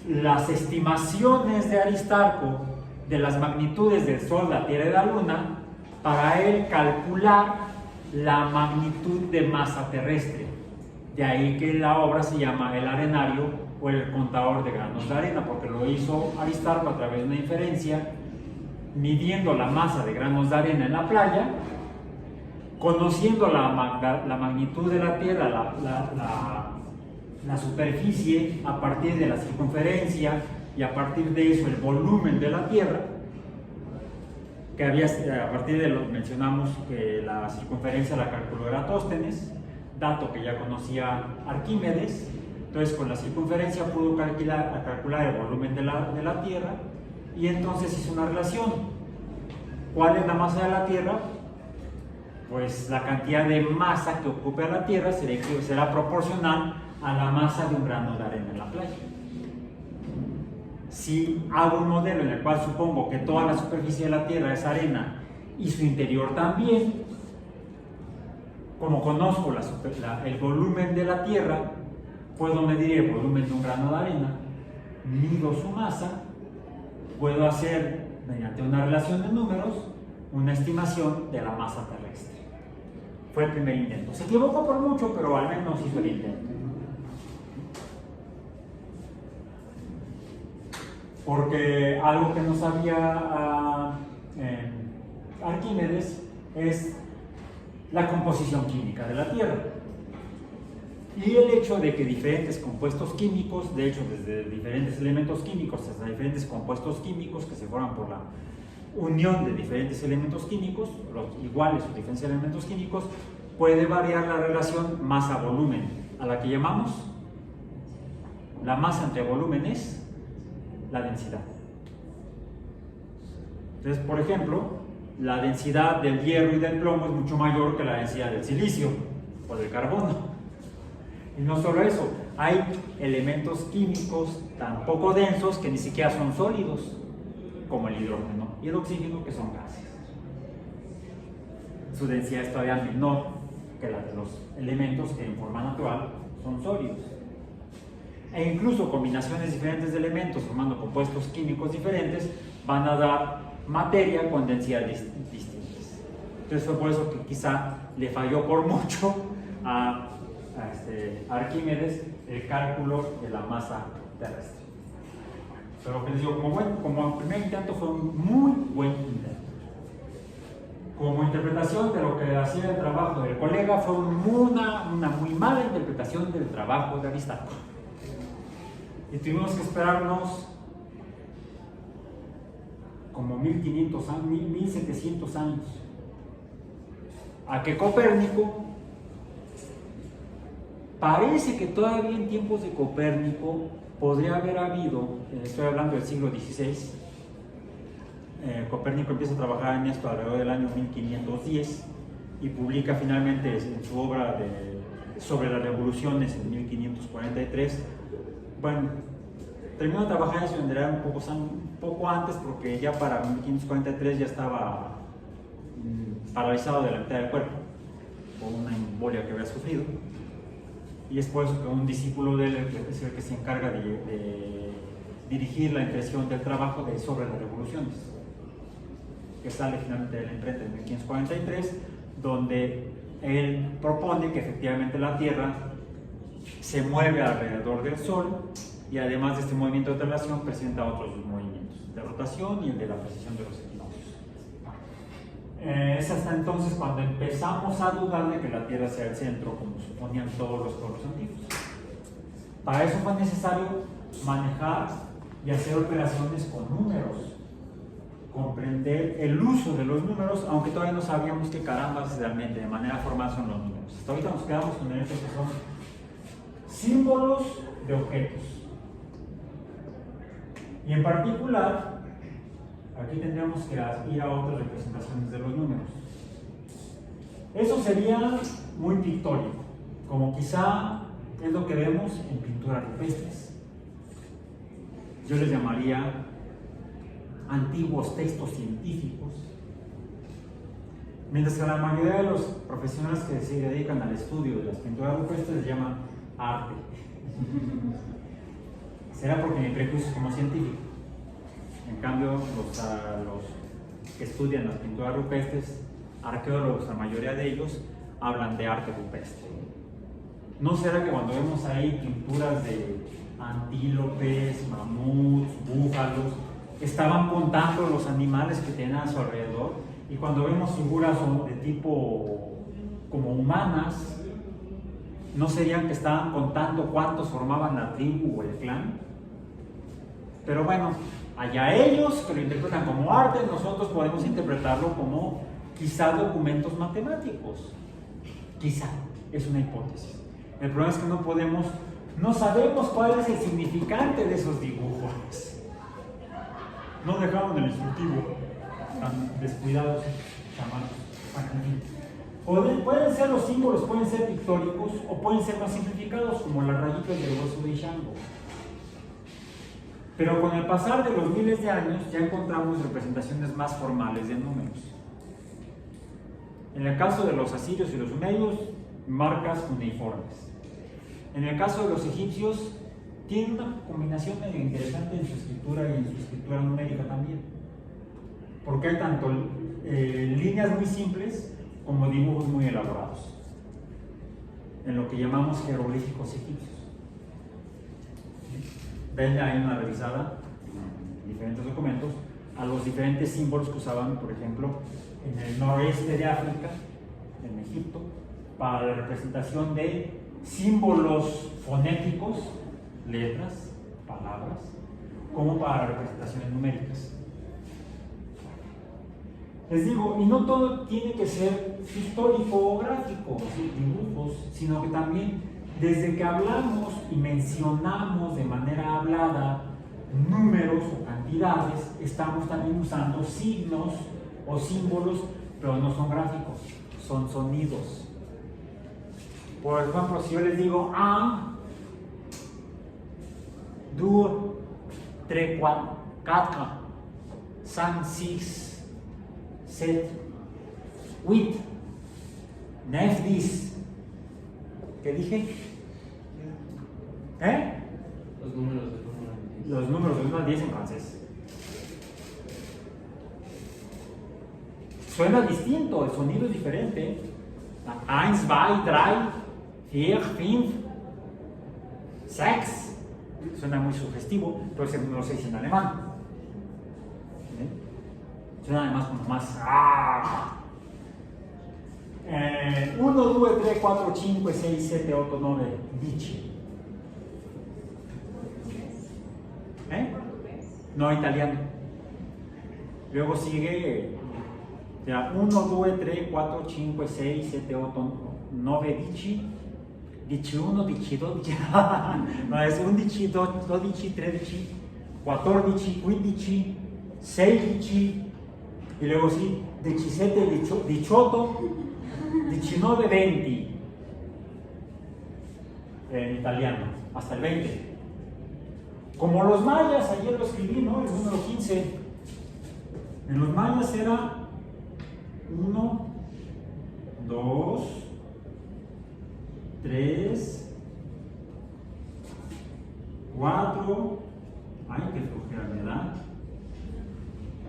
las estimaciones de Aristarco de las magnitudes del Sol, la Tierra y la Luna para él calcular la magnitud de masa terrestre. De ahí que la obra se llama El Arenario o El Contador de Granos de Arena, porque lo hizo Aristarco a través de una inferencia, midiendo la masa de granos de arena en la playa, conociendo la magnitud de la Tierra, la superficie a partir de la circunferencia y a partir de eso el volumen de la Tierra, que a partir de lo que mencionamos que la circunferencia la calculó Eratóstenes, dato que ya conocía Arquímedes. Entonces con la circunferencia pudo calcular el volumen de la Tierra y entonces hizo una relación. ¿Cuál es la masa de la Tierra? Pues la cantidad de masa que ocupe a la Tierra será proporcional a la masa de un grano de arena en la playa. Si hago un modelo en el cual supongo que toda la superficie de la Tierra es arena y su interior también, como conozco el volumen de la Tierra, puedo medir el volumen de un grano de arena, mido su masa, puedo hacer, mediante una relación de números, una estimación de la masa terrestre. Fue el primer intento. Se equivocó por mucho, pero al menos hizo el intento. Porque algo que no sabía Arquímedes es la composición química de la Tierra. Y el hecho de que diferentes compuestos químicos, de hecho desde diferentes elementos químicos hasta diferentes compuestos químicos que se forman por unión de diferentes elementos químicos, los iguales o diferentes elementos químicos, puede variar la relación masa-volumen, a la que llamamos la masa entre volumen es la densidad. Entonces, por ejemplo, la densidad del hierro y del plomo es mucho mayor que la densidad del silicio o del carbono. Y no solo eso, hay elementos químicos tan poco densos que ni siquiera son sólidos, como el hidrógeno y el oxígeno, que son gases. Su densidad es todavía menor que la de los elementos que en forma natural son sólidos. E incluso combinaciones diferentes de elementos formando compuestos químicos diferentes van a dar materia con densidades distintas. Entonces fue por eso que quizá le falló por mucho a Arquímedes el cálculo de la masa terrestre. Pero que les digo, como primer intento fue un muy buen intento. Como interpretación de lo que hacía el trabajo del colega, fue una muy mala interpretación del trabajo de Aristarco. Y tuvimos que esperarnos como 1500 años, 1700 años, a que Copérnico, parece que todavía en tiempos de Copérnico podría haber habido, estoy hablando del siglo XVI, Copérnico empieza a trabajar en esto alrededor del año 1510 y publica finalmente en su obra sobre las revoluciones en 1543. Bueno, terminó de trabajar en eso en realidad un poco antes, porque ya para 1543 ya estaba paralizado de la mitad del cuerpo por una embolia que había sufrido, y es por eso que un discípulo de él es el que se encarga de dirigir la impresión del trabajo sobre las revoluciones, que sale finalmente de la imprenta en 1543, donde él propone que efectivamente la Tierra se mueve alrededor del Sol, y además de este movimiento de traslación presenta otros dos movimientos, de rotación y el de la precesión de los equinoccios. Es hasta entonces cuando empezamos a dudar de que la Tierra sea el centro, como suponían todos los pueblos antiguos. Para eso fue necesario manejar y hacer operaciones con números, comprender el uso de los números, aunque todavía no sabíamos qué carambas realmente de manera formal son los números. Hasta ahorita nos quedamos con el hecho que son símbolos de objetos. Y en particular, aquí tendríamos que ir a otras representaciones de los números. Eso sería muy pictórico, como quizá es lo que vemos en pinturas rupestres. Yo les llamaría antiguos textos científicos, mientras que a la mayoría de los profesionales que se dedican al estudio de las pinturas rupestres les llaman arte. Será porque mi prejuicio es como científico. En cambio, los que estudian las pinturas rupestres, arqueólogos, la mayoría de ellos, hablan de arte rupestre. ¿No será que cuando vemos ahí pinturas de antílopes, mamuts, búfalos, estaban contando los animales que tenían a su alrededor? Y cuando vemos figuras de tipo como humanas, ¿no serían que estaban contando cuántos formaban la tribu o el clan? Pero bueno, allá ellos que lo interpretan como arte, nosotros podemos interpretarlo como quizá documentos matemáticos. Quizá, es una hipótesis. El problema es que no sabemos cuál es el significante de esos dibujos. No dejaron el instructivo, tan descuidados, chamanos. Pueden ser los símbolos, pueden ser pictóricos o pueden ser más simplificados, como las rayitas del hueso de Ishango. Pero con el pasar de los miles de años ya encontramos representaciones más formales de números. En el caso de los asirios y los sumerios, marcas cuneiformes. En el caso de los egipcios, tienen una combinación medio interesante en su escritura y en su escritura numérica también. Porque hay tanto líneas muy simples como dibujos muy elaborados, en lo que llamamos jeroglíficos egipcios. Denle ahí una revisada en diferentes documentos a los diferentes símbolos que usaban, por ejemplo, en el noreste de África, en Egipto, para la representación de símbolos fonéticos, letras, palabras, como para representaciones numéricas. Les digo, y no todo tiene que ser histórico o gráfico, ¿sí? Dibujos, sino que también desde que hablamos y mencionamos de manera hablada números o cantidades, estamos también usando signos o símbolos, pero no son gráficos, son sonidos. Por ejemplo, si yo les digo 1, 2, 3, 4, 5, 6, 7, 8, 9, 10. ¿Qué dije? ¿Eh? Los números del 1 al 10. Los números del 1 al 10 en francés. Suena distinto, el sonido es diferente. 1, 2, 3, 4, 5, 6. Suena muy sugestivo, pero ese no lo se dice en alemán. Suena además como más. 1, 2, 3, 4, 5, 6, 7, 8, 9, 10. No, italiano. Luego sigue 1, 2, 3, 4, 5, 6, 7, 8, 9, 10. 11, 12, 10. No, es 11, 12, 13, 14, 15, 16. Y luego sí, 17, 18, 19, 20. En italiano, hasta el 20. Como los mayas, ayer lo escribí, ¿no? El número 15. En los mayas era 1, 2, 3, 4, ay, qué flojera me da,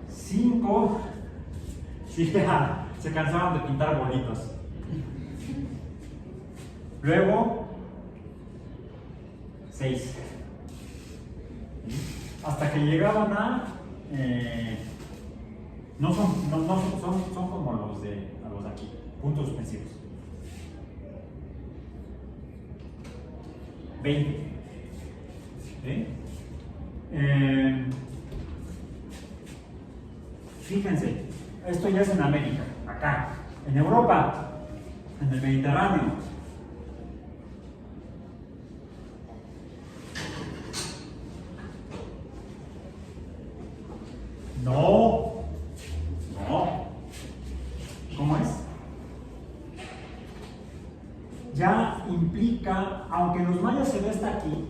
5, sí, ya, se cansaron de pintar bolitas. Luego, 6. Hasta que llegaban a, son como los de aquí, puntos suspensivos. 20. ¿Sí? Fíjense, esto ya es en América, acá, en Europa, en el Mediterráneo. No. ¿Cómo es? Ya implica, aunque en los mayas se ve hasta aquí,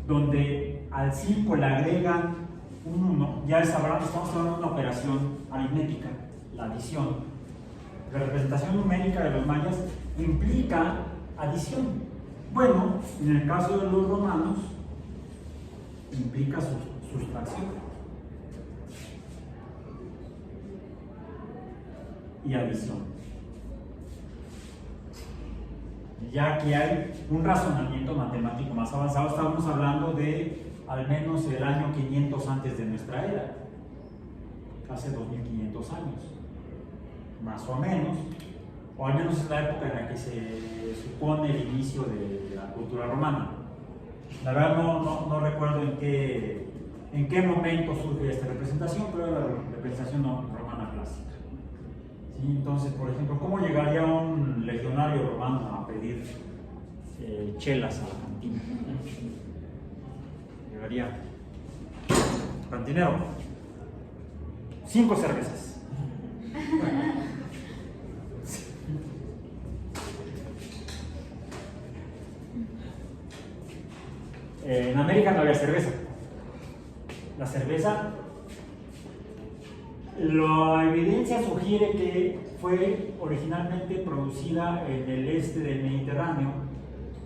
donde al 5 le agregan un 1, ya estamos hablando de una operación aritmética, la adición. La representación numérica de los mayas implica adición. Bueno, en el caso de los romanos, implica sustracción y adición. Ya que hay un razonamiento matemático más avanzado, estamos hablando de al menos el año 500 antes de nuestra era, hace 2500 años, más o menos, o al menos es la época en la que se supone el inicio de la cultura romana. La verdad no recuerdo en qué momento surge esta representación, pero era la representación romana clásica. ¿Sí? Entonces, por ejemplo, ¿cómo llegaría un legionario romano a pedir chelas a la cantina? Llegaría: cantinero, 5 cervezas. En América no había cerveza. La cerveza, la evidencia sugiere que fue originalmente producida en el este del Mediterráneo,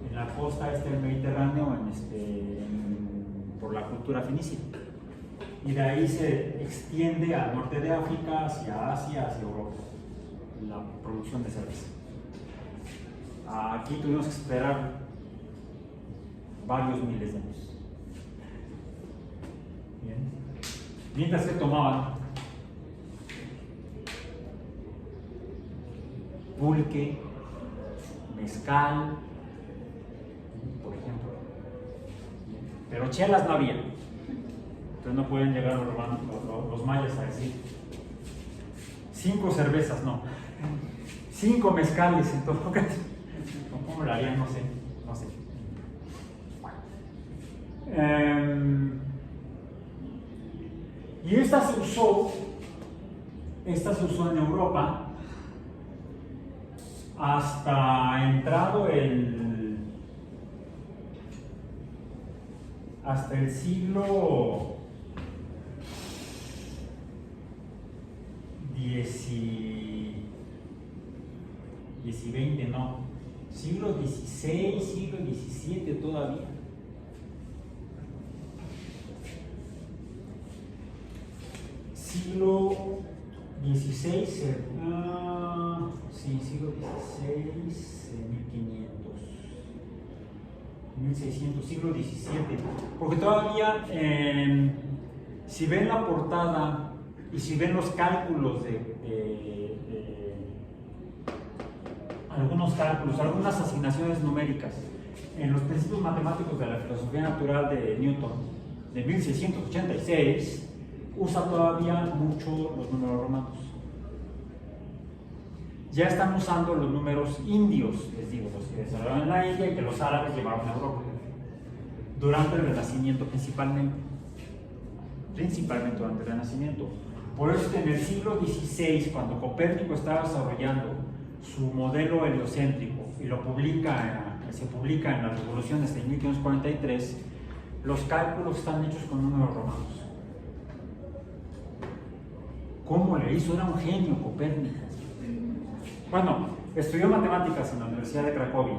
en la costa este del Mediterráneo, por la cultura fenicia. Y de ahí se extiende al norte de África, hacia Asia, hacia Europa, la producción de cerveza. Aquí tuvimos que esperar varios miles de años. Bien. Mientras que tomaban pulque, mezcal, por ejemplo. Pero chelas no había. Entonces no pueden llegar los mayas a decir: 5 cervezas, no. 5 mezcales en todo caso. ¿Cómo lo harían? No sé. Y esta se usó en Europa hasta entrado hasta el siglo XX, no, siglo XVI, siglo XVII todavía. Siglo XVI, sí, siglo XVI, 1500, 1600, siglo XVII, porque todavía, si ven la portada y si ven los cálculos algunos cálculos, algunas asignaciones numéricas en los principios matemáticos de la filosofía natural de Newton, de 1686, usa todavía mucho los números romanos. Ya están usando los números indios, les digo, los que desarrollaron en la India y que los árabes llevaron a Europa durante el Renacimiento principalmente durante el Renacimiento. Por eso es que en el siglo XVI, cuando Copérnico estaba desarrollando su modelo heliocéntrico y se publica en las revoluciones de 1543, los cálculos están hechos con números romanos. ¿Cómo le hizo? Era un genio Copérnico. Bueno, estudió matemáticas en la Universidad de Cracovia.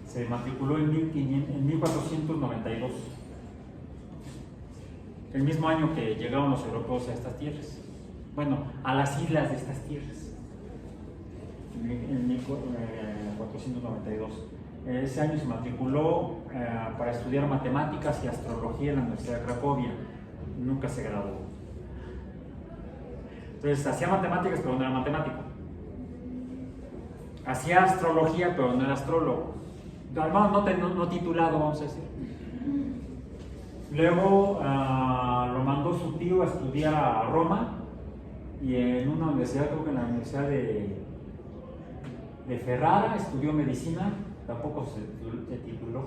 Se matriculó en 1492. El mismo año que llegaron los europeos a estas tierras. Bueno, a las islas de estas tierras. En 1492. Ese año se matriculó para estudiar matemáticas y astrología en la Universidad de Cracovia. Nunca se graduó. Entonces hacía matemáticas pero no era matemático. Hacía astrología pero no era astrólogo. No titulado, vamos a decir. Luego lo mandó su tío a estudiar a Roma y en una universidad, creo que en la Universidad de Ferrara, estudió medicina, tampoco se tituló.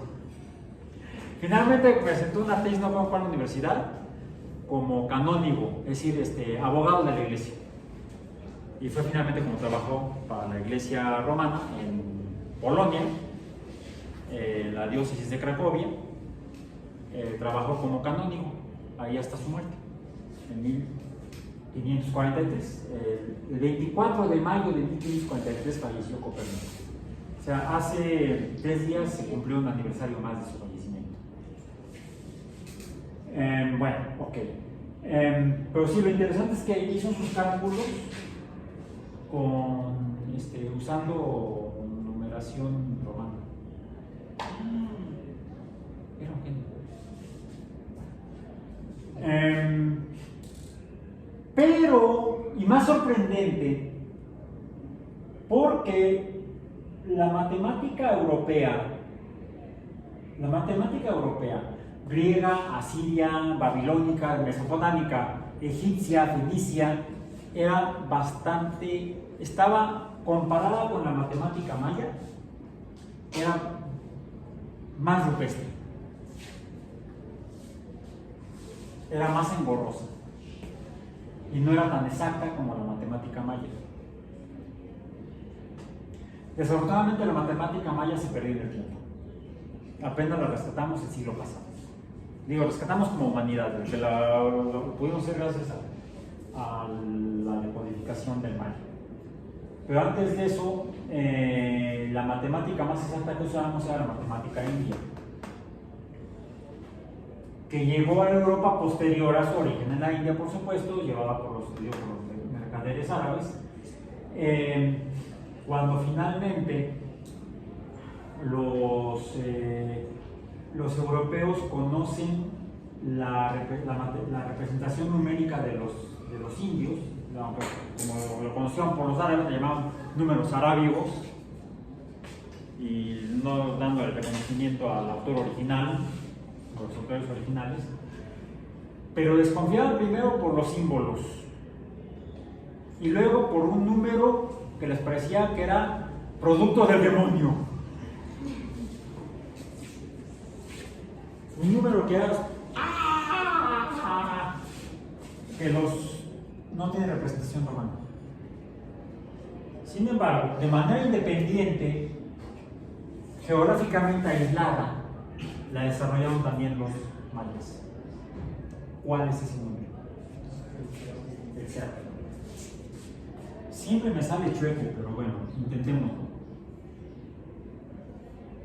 Finalmente presentó una tesis, no recuerdo cuál universidad, como canónigo, es decir, abogado de la iglesia. Y fue finalmente como trabajó para la iglesia romana en Polonia, la diócesis de Cracovia. Trabajó como canónigo, ahí hasta su muerte, en 1543. El 24 de mayo de 1543 falleció Copérnico. O sea, hace 3 días se cumplió un aniversario más de su fallecimiento. Bueno, ok. Pero sí, lo interesante es que hizo sus cálculos usando numeración romana. Era un genio. Pero, y más sorprendente, porque la matemática europea, griega, asiria, babilónica, mesopotámica, egipcia, fenicia, estaba comparada con la matemática maya, era más rupestre, era más engorrosa y no era tan exacta como la matemática maya. Desafortunadamente la matemática maya se perdió en el tiempo. Apenas la rescatamos el siglo pasado. Rescatamos como humanidad, lo pudimos hacer gracias a la decodificación del maya. Pero antes de eso, la matemática más exacta que usábamos era la matemática india, que llegó a Europa posterior a su origen en la India, por supuesto, llevada por los mercaderes árabes. Cuando finalmente los europeos conocen la representación numérica de los indios, como lo conocían por los árabes, le llamaban números arábigos, y no dando el reconocimiento al autor original, a los autores originales, pero desconfiaban primero por los símbolos. y luego por un número que les parecía que era producto del demonio. Un número que era que no tiene representación romana. Sin embargo, de manera independiente, geográficamente aislada, la desarrollaron también los mayas. ¿Cuál es ese número? El cero. Siempre me sale chueco, pero bueno, intentémoslo.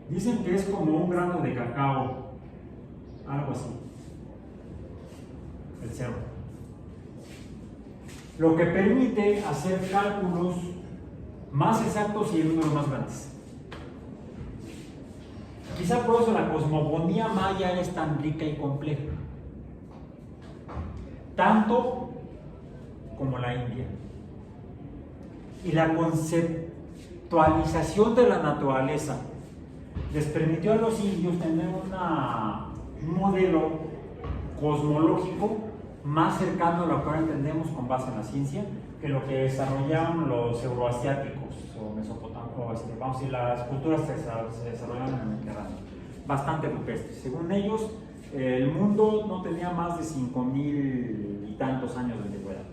Dicen que es como un grano de cacao, algo así. El cero. Lo que permite hacer cálculos más exactos y en números más grandes. Quizá por eso la cosmogonía maya es tan rica y compleja, tanto como la india. Y la conceptualización de la naturaleza les permitió a los indios tener un modelo cosmológico más cercano a lo que ahora entendemos con base en la ciencia que lo que desarrollaron los euroasiáticos o mesopotamios, vamos a decir, las culturas que se desarrollaron en el Mediterráneo, bastante rupestres. Según ellos, el mundo no tenía más de 5.000 y tantos años de antigüedad.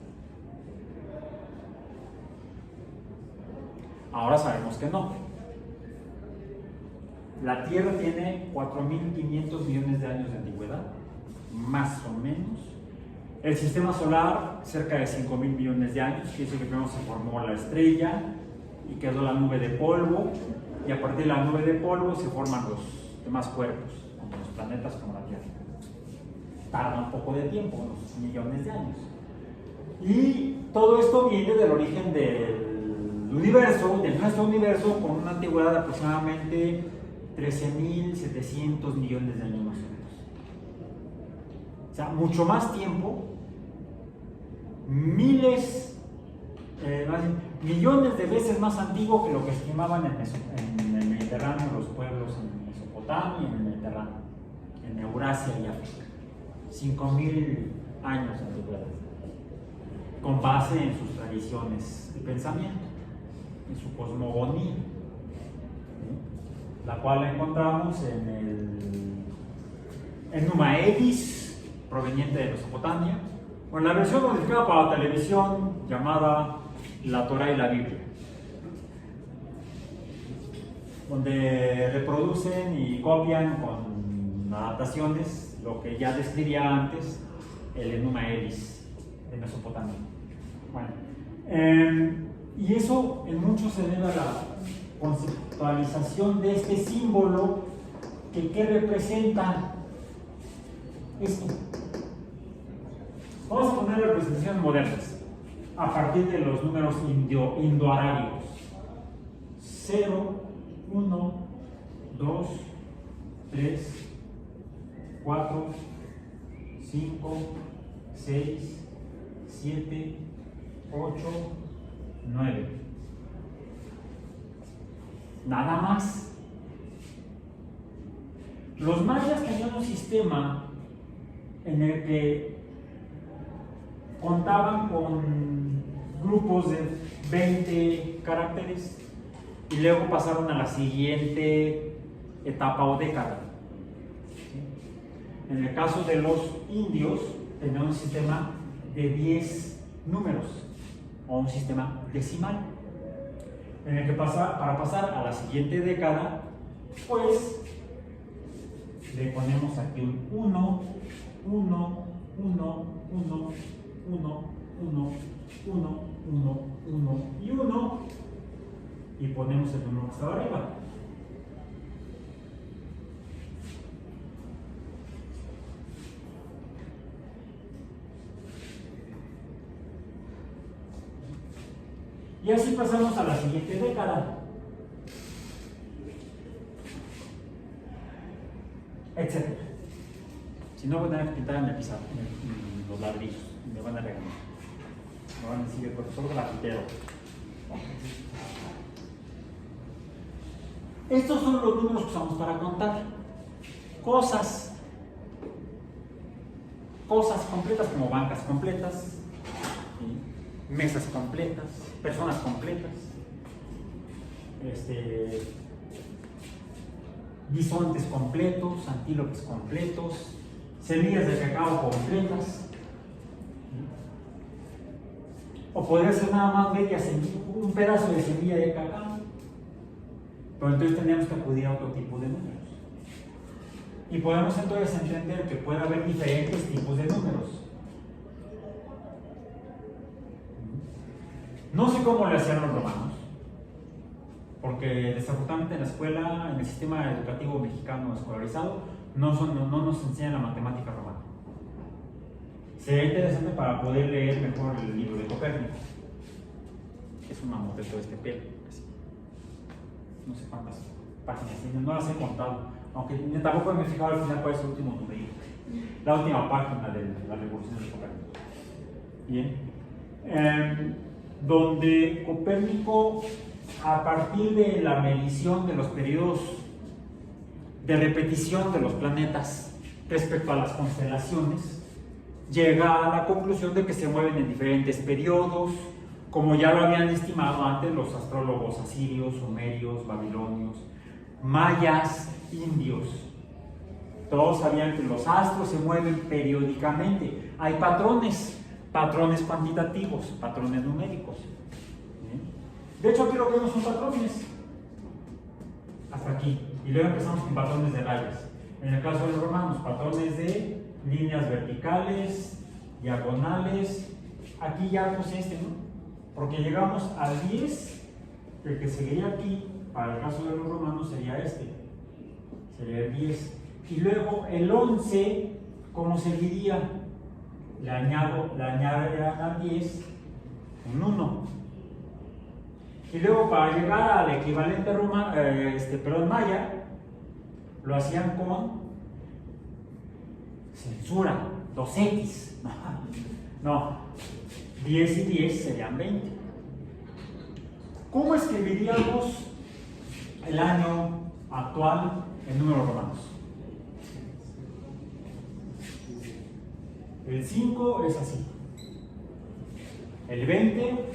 Ahora sabemos que no. La Tierra tiene 4.500 millones de años de antigüedad, más o menos. El sistema solar, cerca de 5.000 millones de años, quiere decir que primero se formó la estrella y quedó la nube de polvo, y a partir de la nube de polvo se forman los demás cuerpos, como los planetas como la Tierra. Tarda un poco de tiempo, unos millones de años. Y todo esto viene del origen del universo, de nuestro universo, con una antigüedad de aproximadamente 13.700 millones de años más o menos. O sea, mucho más tiempo, millones de veces más antiguo que lo que estimaban en el Mediterráneo, los pueblos en Mesopotamia y en el Mediterráneo, en Eurasia y África. 5.000 años de antigüedad, con base en sus tradiciones de pensamiento, en su cosmogonía, la cual la encontramos en Numa Edis, proveniente de Mesopotamia, o en la versión modificada para la televisión llamada La Torá y la Biblia, donde reproducen y copian con adaptaciones lo que ya describía antes el Enuma Elis de Mesopotamia. Bueno, y eso en mucho se debe a la conceptualización de este símbolo que representa esto. Vamos a poner representaciones modernas a partir de los números indoarábigos: 0, 1, 2, 3, 4, 5, 6, 7, 8, 9. Nada más. Los mayas tenían un sistema en el que contaban con grupos de 20 caracteres y luego pasaron a la siguiente etapa o década. En el caso de los indios, tenían un sistema de 10 números o un sistema decimal, en el que para pasar a la siguiente década, pues le ponemos aquí un 1, 1, 1, 1, 1, 1, 1, 1, 1 y 1, y ponemos el número que está arriba. Y así pasamos a la siguiente década, etc. Si no, voy a tener que pintar en el pizarro, en los ladrillos, y me van a regañar. Me van a decir el profesor grafitero. Estos son los números que usamos para contar cosas completas como bancas completas, ¿sí? mesas completas, personas completas, bisontes completos, antílopes completos, semillas de cacao completas. O podría ser nada más media semilla, un pedazo de semilla de cacao. Pero entonces tenemos que acudir a otro tipo de números. Y podemos entonces entender que puede haber diferentes tipos de números. No sé cómo le hacían los romanos, porque desafortunadamente en la escuela, en el sistema educativo mexicano escolarizado, no nos enseñan la matemática romana. Sería interesante para poder leer mejor el libro de Copérnico. Es un mamoteto de este pelo. Así. No sé cuántas páginas tiene, no las he contado, aunque tampoco me he fijado al final cuál es el último número. La última página de la revolución de Copérnico. Bien. Donde Copérnico, a partir de la medición de los periodos de repetición de los planetas respecto a las constelaciones, llega a la conclusión de que se mueven en diferentes periodos, como ya lo habían estimado antes los astrólogos asirios, sumerios, babilonios, mayas, indios. Todos sabían que los astros se mueven periódicamente. Hay patrones cuantitativos, patrones numéricos. De hecho, aquí lo que vemos son patrones. Hasta aquí. Y luego empezamos con patrones de rayas. En el caso de los romanos, patrones de líneas verticales, diagonales. Aquí ya pues ¿no? Porque llegamos al 10, el que seguiría aquí, para el caso de los romanos sería sería el 10. Y luego el 11, ¿cómo seguiría? Le añadirán al 10 un 1. Y luego para llegar al equivalente maya, lo hacían con censura, 2x. No, 10 y 10 serían 20. ¿Cómo escribiríamos el año actual en números romanos? El 5 es así. El 20,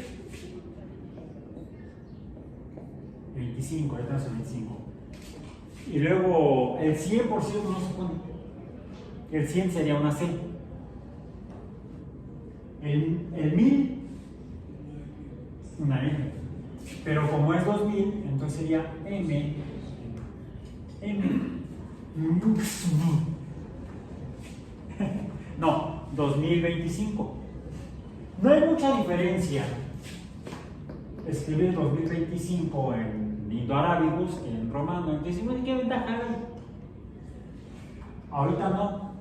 25, ya tenemos el 25. Y luego el 100% no se pone. El 100 sería una C. El 1000, una M. Pero como es 2000, entonces sería M. No, 2025. No hay mucha diferencia escribir 2025 en indoarábigos que en romano. Entonces, ¿qué ventaja hay? Ahorita no.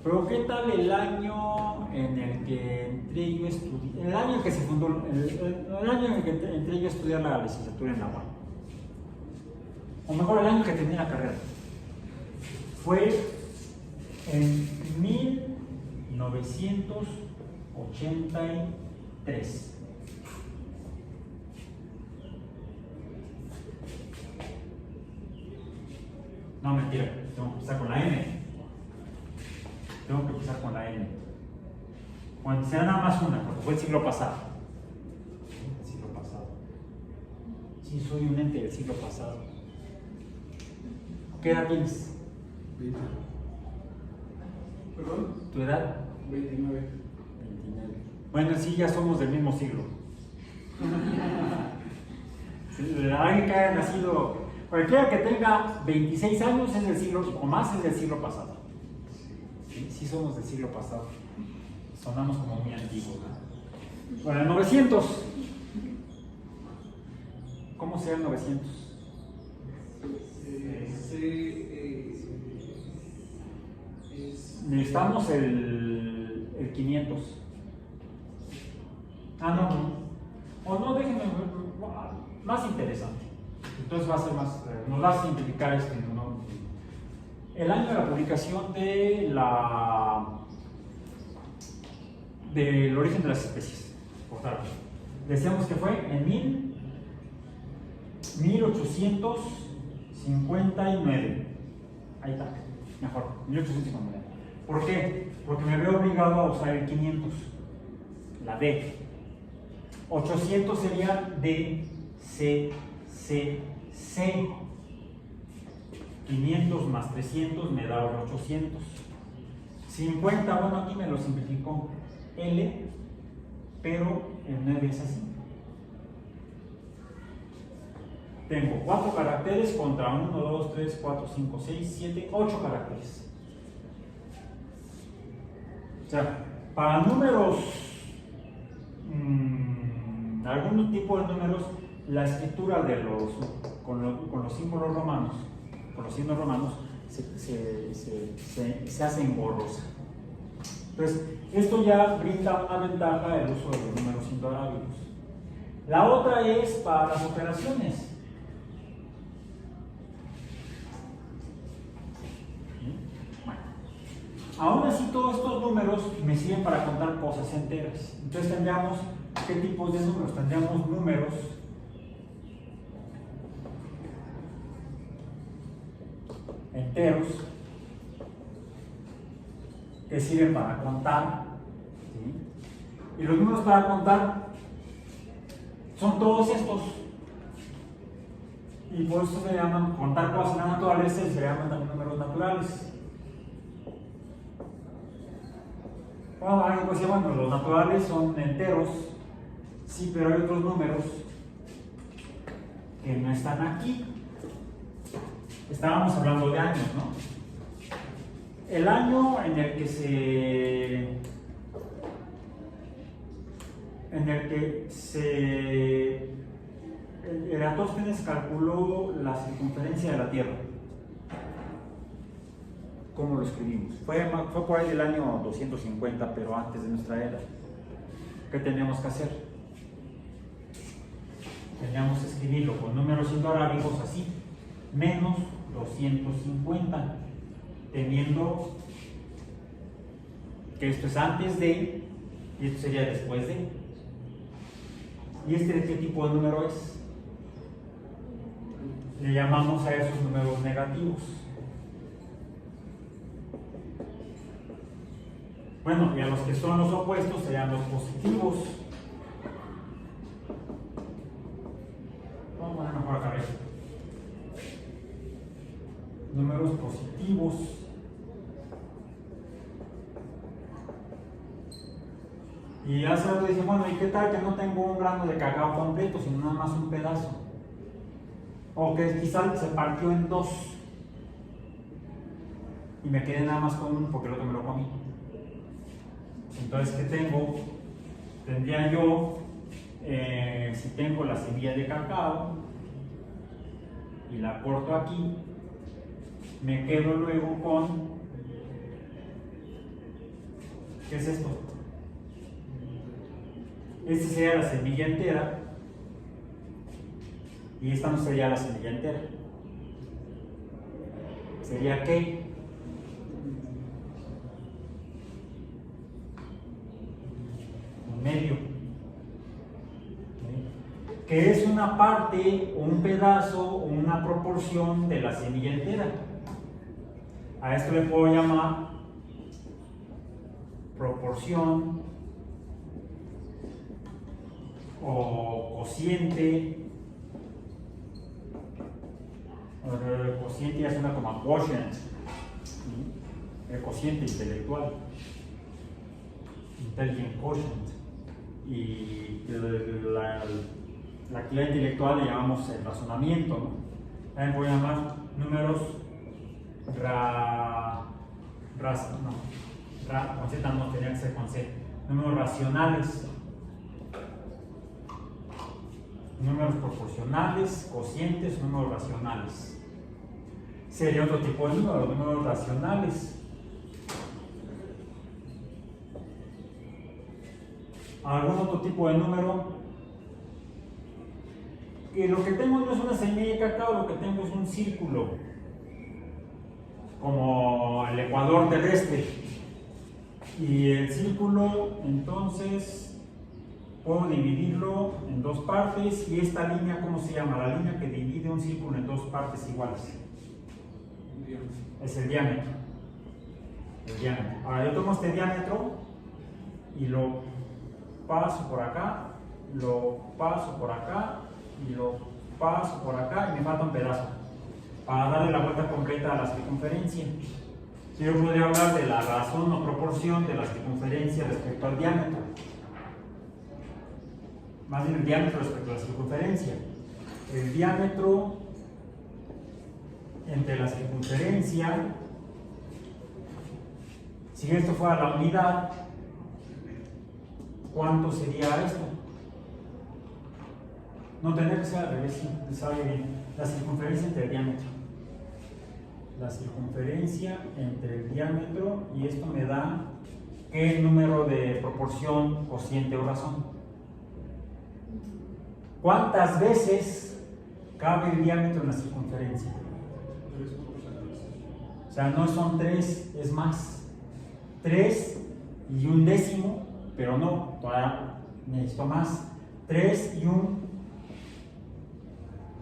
Pero ¿qué tal el año en el que entré yo a estudiar? El año en que se fundó, el año en el que entré yo a estudiar la licenciatura en la UAM. O mejor, el año que terminé la carrera. Fue en 1983. No, mentira, tengo que empezar con la N. Tengo que empezar con la N. Bueno, será nada más una, porque fue el siglo pasado. El siglo pasado. Sí, soy un ente del siglo pasado. ¿Qué edad tienes? 20. ¿Perdón? ¿Tu edad? 29. 29. Bueno, sí, ya somos del mismo siglo. Alguien que haya nacido, cualquiera que tenga 26 años es del siglo, o más es del siglo pasado. Sí somos del siglo pasado. Sonamos como muy antiguos, ¿no? Bueno, el 900. ¿Cómo será el 900? Necesitamos el 500. No. O no, déjenme más interesante. Entonces va a ser más, nos va a simplificar esto, ¿no? El año de la publicación del origen de las especies. Decíamos que fue en 1859. Ahí está, mejor, 1859. ¿Por qué? Porque me veo obligado a usar el 500, la D. 800 sería D, C, C, C. 500 más 300 me da 800. 50, bueno, aquí me lo simplificó L, pero el 9 es así. Tengo 4 caracteres contra 1, 2, 3, 4, 5, 6, 7, 8 caracteres. O sea, para números, algún tipo de números, la escritura de con los símbolos romanos, con los signos romanos, se hace engorrosa. Entonces, esto ya brinda una ventaja el uso de los números indoarábicos. La otra es para las operaciones. Aún así, todos estos números me sirven para contar cosas enteras. Entonces tendríamos, ¿qué tipos de números? Tendríamos números enteros que sirven para contar, ¿sí? Y los números para contar son todos estos. Y por eso se llaman, contar cosas naturales, se llaman también números naturales. Bueno, alguien puede decir, bueno, los naturales son enteros, sí, pero hay otros números que no están aquí. Estábamos hablando de años, ¿no? El año en el que Eratóstenes calculó la circunferencia de la Tierra. ¿Cómo lo escribimos? Fue por ahí del año 250, pero antes de nuestra era. ¿Qué teníamos que hacer? Teníamos que escribirlo con números indoarábicos así, menos 250, teniendo que esto es antes de y esto sería después de. ¿Y este de qué tipo de número es? Le llamamos a esos números negativos. Bueno, y a los que son los opuestos serían los positivos. Vamos a poner mejor acá arriba. Números positivos. Y hace rato dicen, bueno, ¿y qué tal que no tengo un grano de cacao completo, sino nada más un pedazo? O que quizás se partió en dos y me quedé nada más con uno porque el otro me lo comí. Entonces, ¿qué tengo? Tendría yo, si tengo la semilla de cacao y la corto aquí, me quedo luego con, ¿qué es esto? Esta sería la semilla entera y esta no sería la semilla entera. ¿Sería qué? Un medio. Que es una parte o un pedazo o una proporción de la semilla entera. A esto le puedo llamar proporción o cociente. El cociente ya suena como a quotient, el cociente intelectual, intelligent quotient, y la actividad intelectual le llamamos el razonamiento, ¿no? También voy a llamar números con Z no tenía que ser con C, números racionales. Números proporcionales, cocientes, números racionales. Sería otro tipo de número, los números racionales. ¿Algún otro tipo de número? Que lo que tengo no es una semilla de cacao, lo que tengo es un círculo, como el ecuador terrestre. Y el círculo, entonces, puedo dividirlo en dos partes. Y esta línea, ¿cómo se llama? La línea que divide un círculo en dos partes iguales. Es el diámetro. El diámetro. Ahora yo tomo este diámetro y lo paso por acá lo paso por acá y lo paso por acá y me falta un pedazo para darle la vuelta completa a la circunferencia. Si yo podría hablar de la razón o proporción de la circunferencia respecto al diámetro, más bien el diámetro respecto a la circunferencia. El diámetro entre la circunferencia, si esto fuera la unidad, ¿cuánto sería esto? No tendría que ser al revés, sí, sabe bien. La circunferencia entre el diámetro. La circunferencia entre el diámetro, y esto me da ¿qué número de proporción, cociente o razón? ¿Cuántas veces cabe el diámetro en la circunferencia? 3%. O sea, no son 3, es más. 3 y un décimo, pero no, todavía necesito más. 3 y un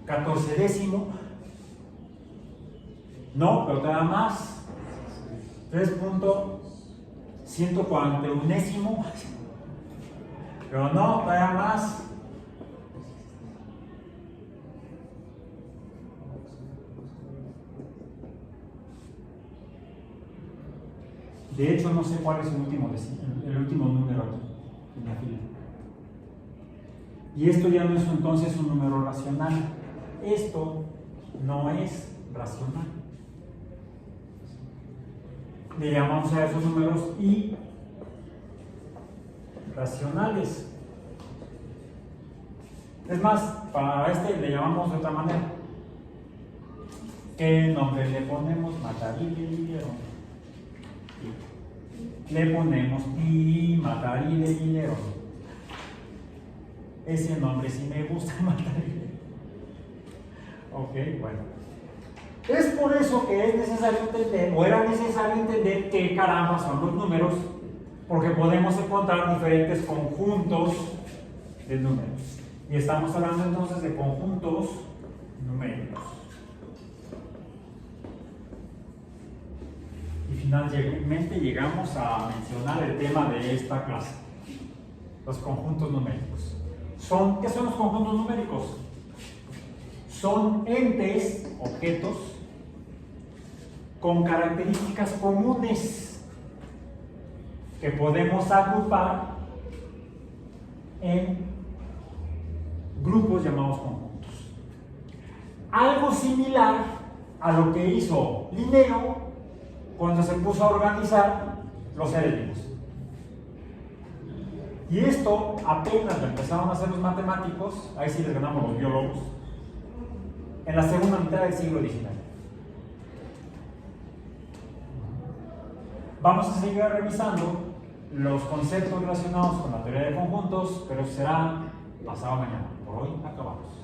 14º, no, pero todavía más. 3.141º, pero no, todavía más. De hecho, no sé cuál es el último número aquí en la fila. Y esto ya no es entonces un número racional. Esto no es racional. Le llamamos a esos números irracionales. Es más, para este le llamamos de otra manera. ¿Qué nombre le ponemos? Matarile. Le ponemos pi, matarile. Ese nombre sí me gusta, matarile. Ok, bueno. Es por eso que es necesario entender, o era necesario entender qué caramba son los números, porque podemos encontrar diferentes conjuntos de números. Y estamos hablando entonces de conjuntos numéricos. Y finalmente llegamos a mencionar el tema de esta clase, los conjuntos numéricos. ¿Qué son los conjuntos numéricos? Son entes, objetos, con características comunes que podemos agrupar en grupos llamados conjuntos. Algo similar a lo que hizo Linneo cuando se puso a organizar los seres vivos. Y esto apenas lo empezaron a hacer los matemáticos, ahí sí les ganamos los biólogos, en la segunda mitad del siglo XIX. Vamos a seguir revisando los conceptos relacionados con la teoría de conjuntos, pero será pasado mañana. Por hoy acabamos.